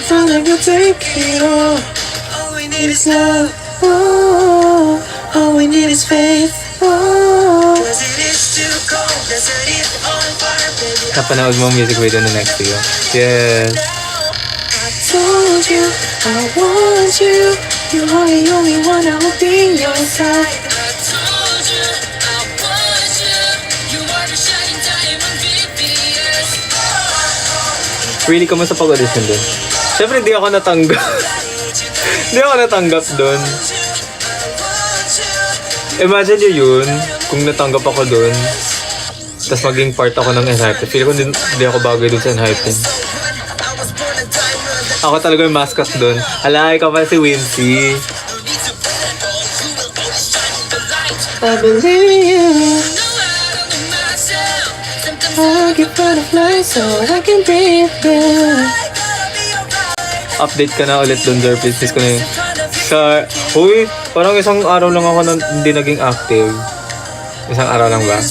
All we need is love. All we need is faith. Cause it is too cold, let's set it on fire, baby. Napanood mo ang music video na next to you. Yes. I told you I want you. You are the only one I will be your side. Really, kamusta pag-audition dun? Siyempre, di ako natanggap. Di ako natanggap dun. Imagine nyo yun, kung natanggap ako dun, tapos maging part ako ng Enhypen. Feel ko di ako bagay dun sa Enhypen. Ako talaga yung mascot dun. Hala, ikaw pa si Wincy. I believe in you. I get butterflies so I can breathe you. Update ka na ulit dun, Zerpis. Miss ko na yun. Uy, parang isang araw lang ako hindi naging active. Isang araw lang ba? I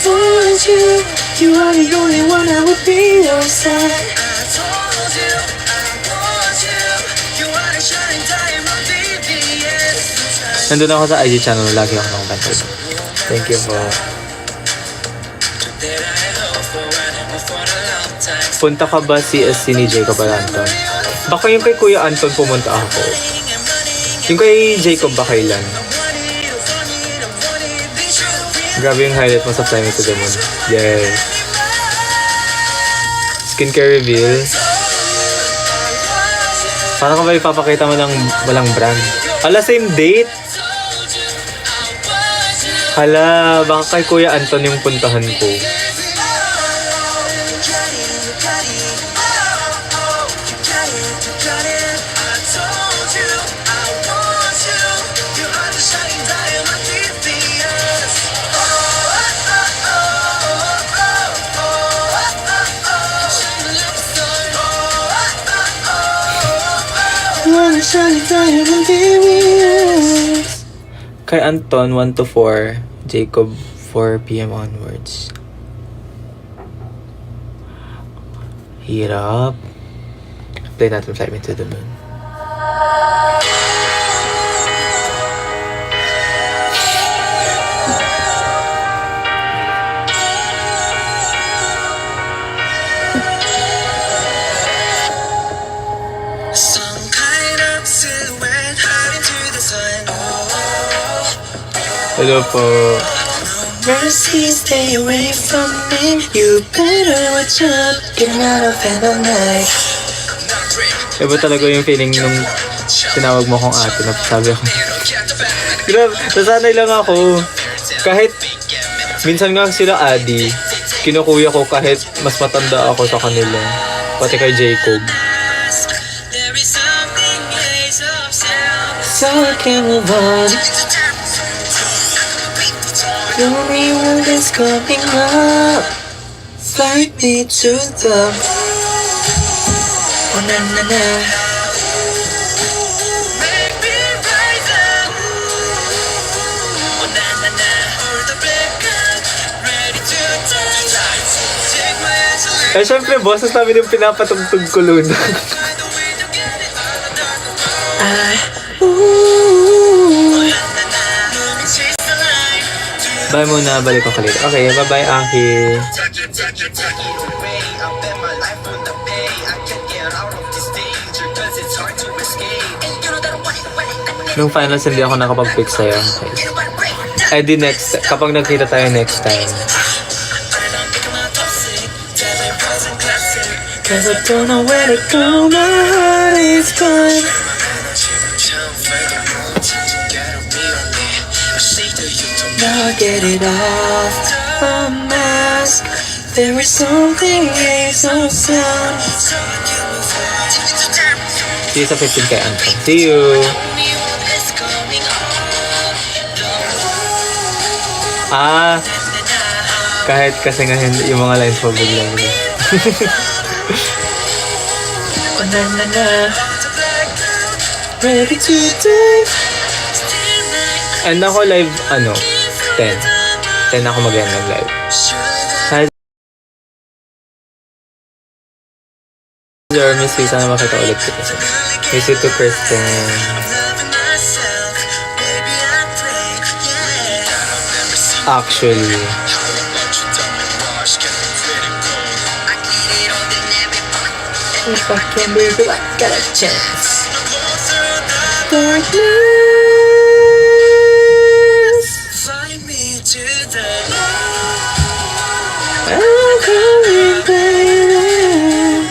want you. You are the only one I would be your side. Nandun ako sa IG channel. Lagi ako nakabantay. Thank you po. Punta ka ba CSC ni Jacob Anton? Baka yung kay Kuya Anton pumunta ako. Yung kay Jacob ba kailan? Grabe yung highlight mo sa Fly Me to the Moon. Yes. Skincare reveal. Parang ka ba ipapakita mo ng walang brand? Hala, same date? Hala, baka kay Kuya Anton yung puntahan ko. Kay Anton, 1 to 4. Jacob, 4 p.m. onwards. Hirap. Play natin Fly Me to the Moon. Some kind of silhouette hiding to the sun. Hello po. Mercy, stay away from me. You better watch out. Getting out of bed all night. Iba talaga yung feeling nung tinawag mo kong ate na sabi ako. Grabe, nasanay lang ako. Kahit minsan nga sila Adi, kinukuya ko kahit mas matanda ako sa kanila. Pati kay Jacob. So I can move on. The only one that's coming up. Fly me to the. Oh na na na. Eh syempre, boses namin yung pinapatugtog ko Luna. Bye muna, balik ko kalit. Okay, bye-bye, Aki. Nung finals, hindi ako nakapag-pick sa'yo. Okay. Eh di next, kapag nagkita tayo next time. Cause I don't know where to go, my heart is gone. Now get it off the mask. There is something so sound. See you sa 15 kay Anton. See you! Ah, kahit kasi nga hindi yung mga lines mo biglang. Oh, na na na. Ready to dive. And ako live, 10. 10 ako mag-end ng live. Hi, Sir, miss you. Sana makita ulit kita. Miss you to Kristen. Actually, If I can be the one, got a chance. Darkness. Find me to the light. I'm coming, baby.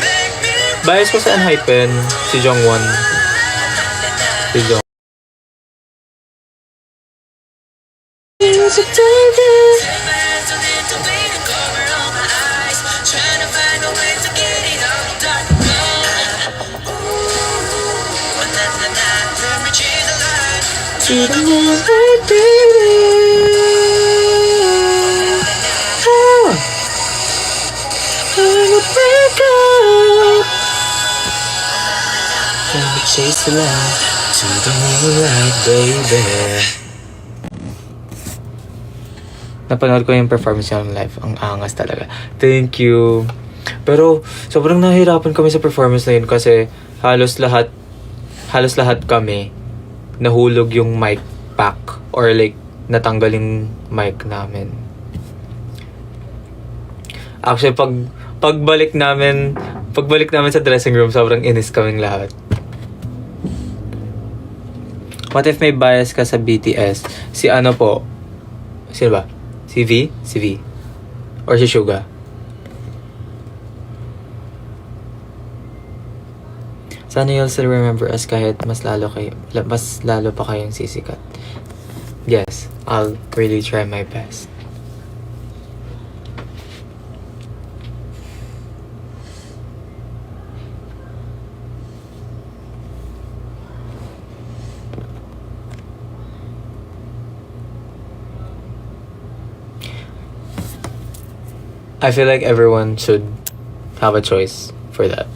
bias ko sa Enhypen, si Jongwon. Si Jong. It's a darkness. See the moonlight, baby. Oh, I'm a break up. Can we chase the light to the moonlight, baby? Napanood ko yung performance niya live. Ang angas talaga. Thank you. Pero sobrang nahihirapan kami sa performance na yun kasi halos lahat kami nahulog yung mic pack or like natanggal yung mic namin. Actually, pagbalik namin sa dressing room, sobrang inis kaming lahat. What if may bias ka sa BTS? Si ano po? Sino ba? Si V? Si V. Or si Suga? Sana you'll still remember us kahit mas lalo pa kayong sisikat. Yes, I'll really try my best. I feel like everyone should have a choice for that.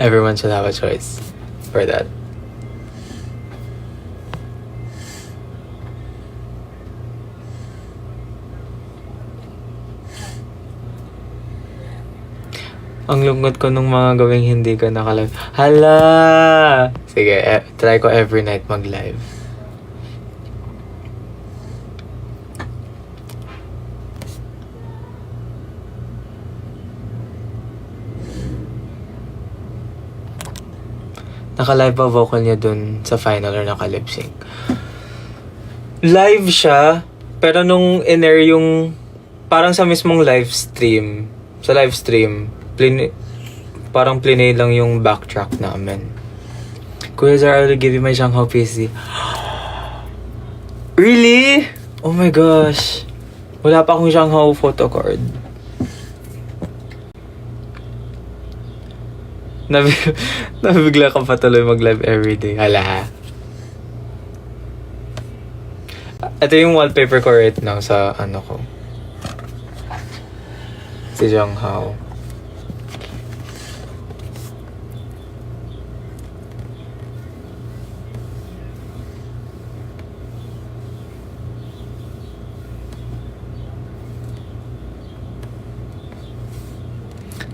Everyone should have a choice for that. Ang lungkot ko nung mga gawing hindi ka nakalive. Hala! Sige, try ko every night mag-live. Naka-live ba vocal niya dun sa final or naka-lip sync? Live siya, pero nung in-air yung parang sa mismong live stream, parang plinay lang yung backtrack namin. Kuya Zara, I will give you my Shanghai PC. Really? Oh my gosh. Wala pa akong Shanghai photo card. Nabigla ka pa tuloy mag-live everyday. Hala. Ito yung wallpaper ko right now sa ano ko. Si Jonghao.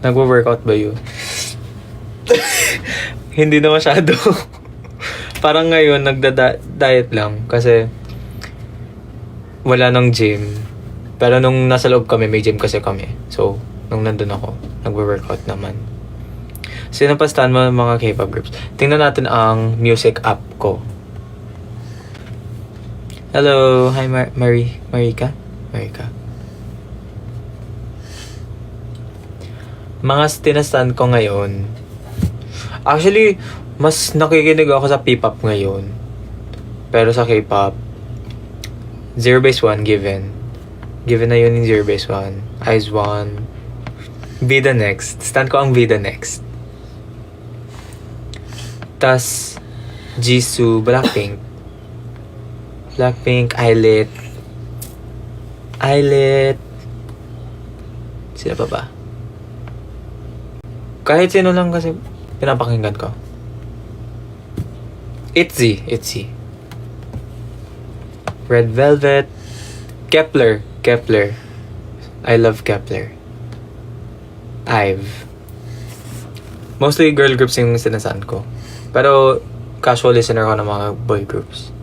Nagwo-workout ba you? Hindi na masyado. Parang ngayon, nagda-diet lang. Kasi, wala nang gym. Pero nung nasa loob kami, may gym kasi kami. So, nung nandun ako, nagwo-workout naman. Sino pa stan mo ng mga K-pop groups? Tingnan natin ang music app ko. Hello! Hi, Marika? Mga tinastan ko ngayon. Actually, mas nakikinig ako sa P-pop ngayon. Pero sa K-pop, Zero Base One, Given. Given na yun yung Zero Base One. IZ*ONE. Be the Next. Stand ko ang Be the Next. Tas, Jisoo, Blackpink. Eyelet. Sila pa ba? Kahit sino lang kasi pinapakinggan ko. ITZY. Red Velvet. Kepler. I love Kepler. IVE. Mostly girl groups yung sinasaan ko. Pero casual listener ko ng mga boy groups.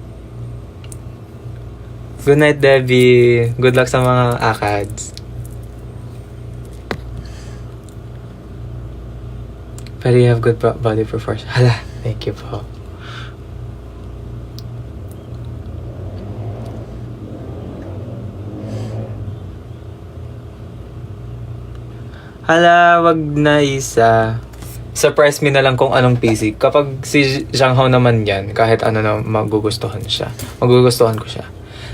Good night, Debbie. Good luck sa mga ACADS. Pero you have good body proportion. Hala, thank you po. Hala, wag na isa. Surprise me na lang kung anong PC. Kapag si Zhang Hao naman yan, kahit ano na magugustuhan siya. Magugustuhan ko siya.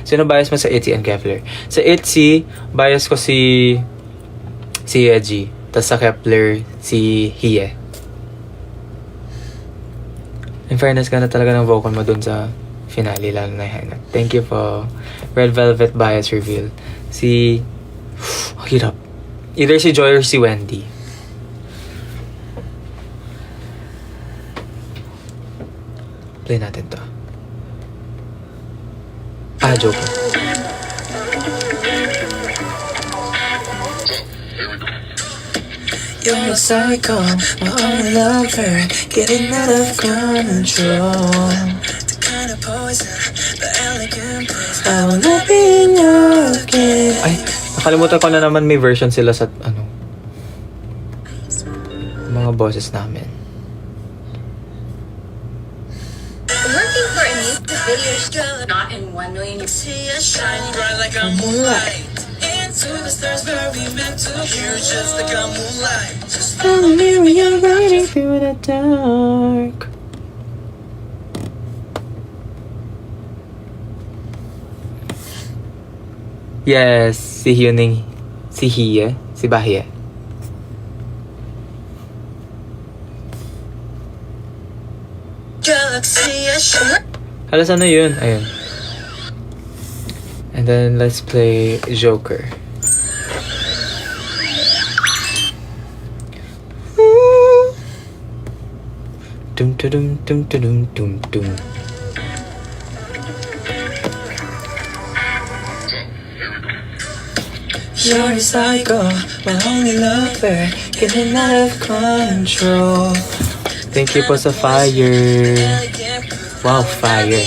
Sino bias mo sa ITZY and Kepler? Sa ITZY, bias ko si Yeji. Tapos sa Kepler, si Hie. In fairness, ganda talaga ng vocal mo dun sa finale, lalo na Henna. Thank you po. Red Velvet bias reveal. Si... hirap. Either si Joy or si Wendy. Play natin to. Joke. You're a psycho, my only lover, getting out of control. The kind of poison, the elegant bliss. I will not be in your game. Ay, nakalimutan ko na naman may version sila sa mga bosses namin. Working for a music video studio, not in 1 million. See us shining bright like a moonlight. Into the stars where we meant to. You're just like a moonlight. Just follow me when you're riding through the dark. Yes, si Hyuning, si Hie, si Bahie. Galaxy is shining. Halos ano yun? Ayun. And then, let's play Joker. Dum dum dum dum dum dum. You're a psycho, my only lover, getting out of control. Thank you po sa fire. Wow, fire.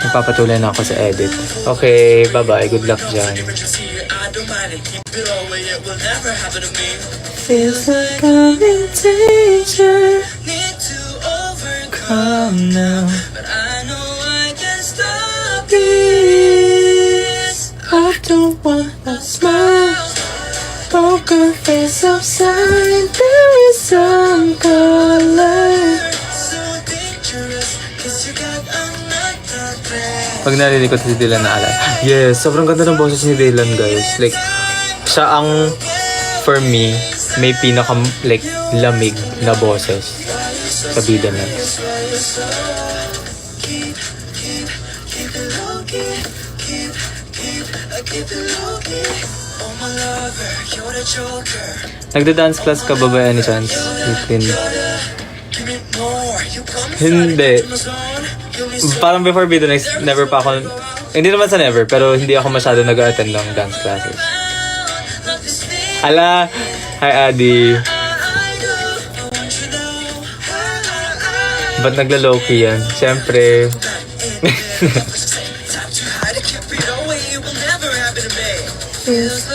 Nagpapatuloy na ako sa edit. Okay, bye-bye. Good luck dyan. Feels like I'm in danger. Need to overcome now, but I know I can stop this. I don't wanna smile. Poker face upside. There is some color. So dangerous, 'cause you got another breath. Pag narinig ko si Dylan na alala. Yes, sobrang ganda ng boses ni Dylan, guys. Like, siya ang, for me, may pinaka, like, lamig na boses sa bida na. Keep it low key. Keep it low key. Oh my lover, you're the joker. Nagda-dance class ka ba ba any chance? Give me more. You come Hindi. zone. Parang before Bida Next, never pa ako, hindi naman sa never, pero hindi ako masyado nag-attend ng dance classes. Ala, hi Adi. Ba't nagla-low-key yan? Siyempre.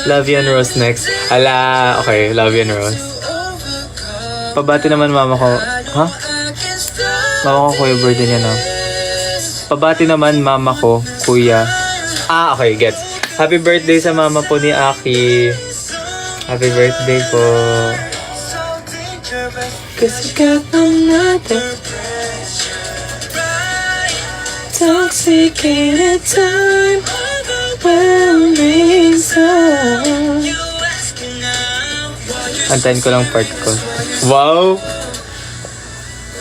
Love you and Rose next. Ala, okay, love you and Rose. Pabati naman mama ko. Ha? Mama ko, kuya, birthday niya, no? Pabati naman mama ko, kuya. Okay, gets. Happy birthday sa mama po ni Aki. Happy birthday po. Cause you got another intoxicated time, overwhelming sun. Antayin ko lang part ko. Wow!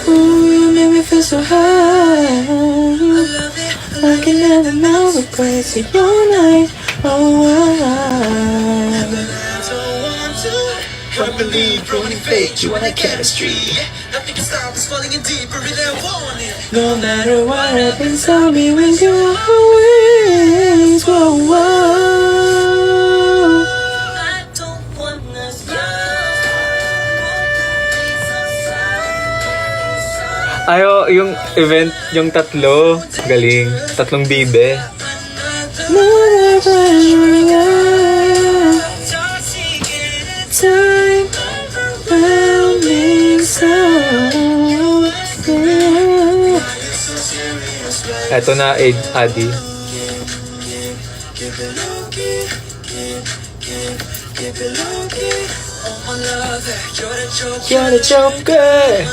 Ooh, you make me feel so high. I can never know the place of your night. Oh, I believe running fake, you and I chemistry. Nothing can stop us falling in deeper than warning. No matter what happens, I'll be with you always. Whoa, whoa. I don't wanna stop. event yung tatlo. Galing. Tatlong bibe. Time will be so. Eto na, Adi. You're the joker.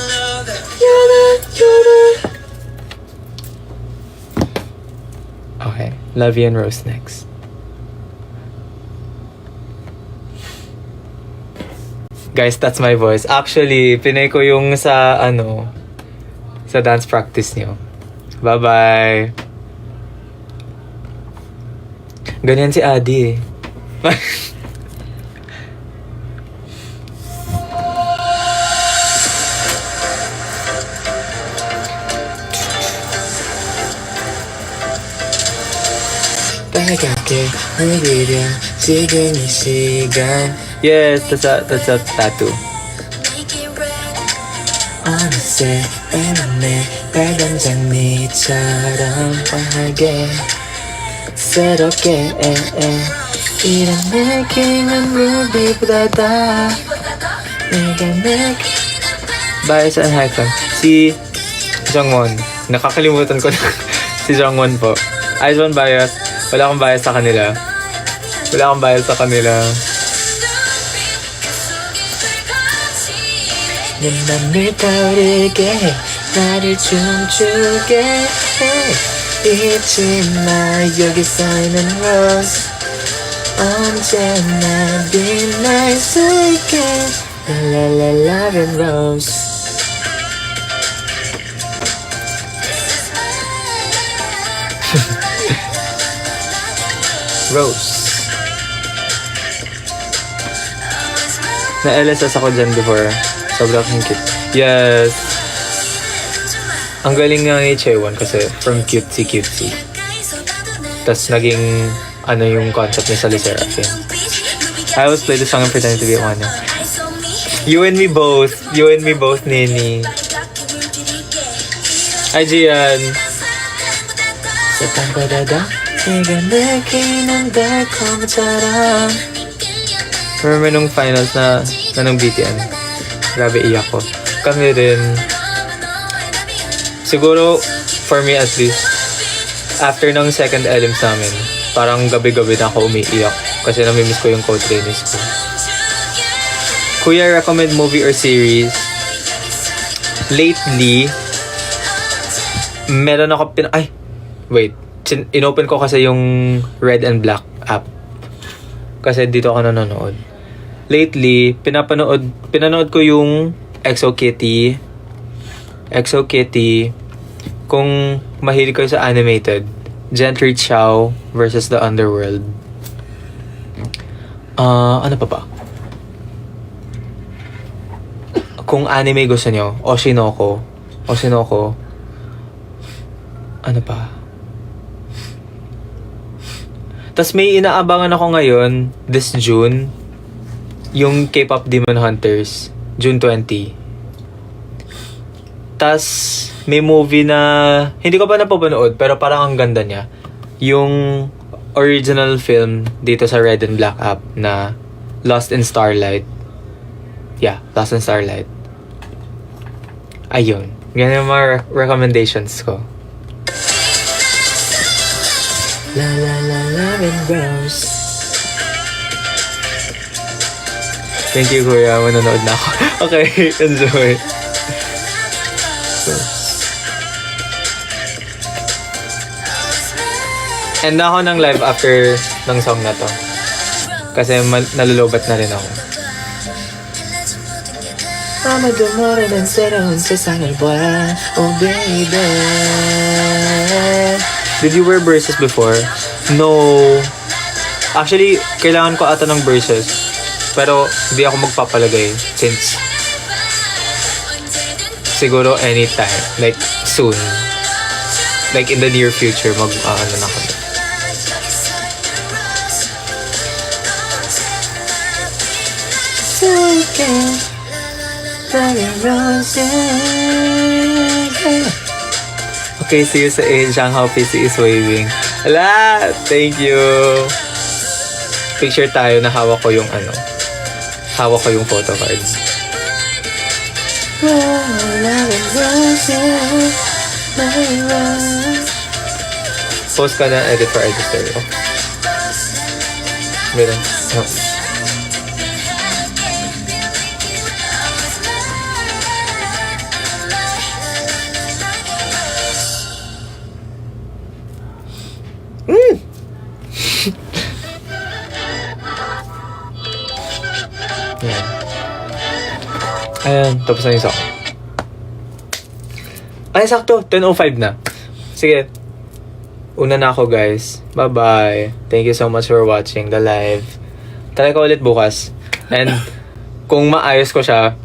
Okay, Levy and Rose next. Guys, that's my voice. Actually, pinay ko yung sa sa dance practice niyo. Bye-bye. Ganyan si Adi eh. 빨갛게 흐리려 지금 이 시간. Yes, that's a tattoo. 어느새 빼놓네 빨간 장미처럼 환하게 새롭게 이런 느낌은 루비보다 내가 Bias and Hyphen. Si Jongwon. Nakakalimutan ko na si Jongwon po. I don't bias. Wala akong bias sa kanila. Wala akong bias sa kanila. 내 맘을 타오르게 해 나를 춤추게 해 잊지 마 여기 쌓이는 rose 언제나 be nice again la la la love and rose Rose na-LSS ako dyan before. Sobrang cute. Yes. Ang galing nga ni Chaewon kasi from cutesy. Tapos naging yung concept niya sa Le Sserafim. I always play the song and pretend to be one. You and me both. You and me both, Nini. Hi, Gian. Sa pangkadada, 내가 느끼는 달콤처럼. Remember nung finals na ng BTN? Grabe, iyak ko. Kami rin. Siguro, for me at least, after ng second LMs namin, parang gabi-gabi na ako umiiyak kasi namimiss ko yung co-trainees ko. Kuya, recommend movie or series? Lately, meron ako inopen ko kasi yung Red and Black app. Kasi dito ako nanonood. Lately, pinanood ko yung Exo Kitty. Kung mahilig kayo sa animated, Gentry Chow versus the Underworld. Ano pa ba? Kung anime gusto nyo, Oshinoko. Ano pa? Tas may inaabangan ako ngayon, this June, yung K-pop Demon Hunters, June 20. Tas may movie na hindi ko pa napapanood pero parang ang ganda niya. Yung original film dito sa Red and Black app na Lost in Starlight. Yeah, Lost in Starlight. Ayun. Ganyan yung mga recommendations ko. La la la love and rose. Thank you, Kuya. Manonood na ako. Okay, enjoy. End na ako ng live after ng song na to. Kasi nalulubat na rin ako. 아마도 모르는 새로운 세상을 봐. Oh baby. Did you wear braces before? No. Actually, kailangan ko ata ng braces. Pero hindi ako magpapalagay since siguro anytime, like soon, like in the near future na kami. PC is sa Asian, how PC is waving. Ala, thank you. Picture tayo na hawak ko yung photo cards. Post ka na edit for edit stereo. Meron. Oh. Yan. Ayan, tapos na yung song. Ay, sakto. 10:05 na. Sige. Una na ako, guys. Bye-bye. Thank you so much for watching the live. Try ko ulit bukas. And kung maayos ko siya,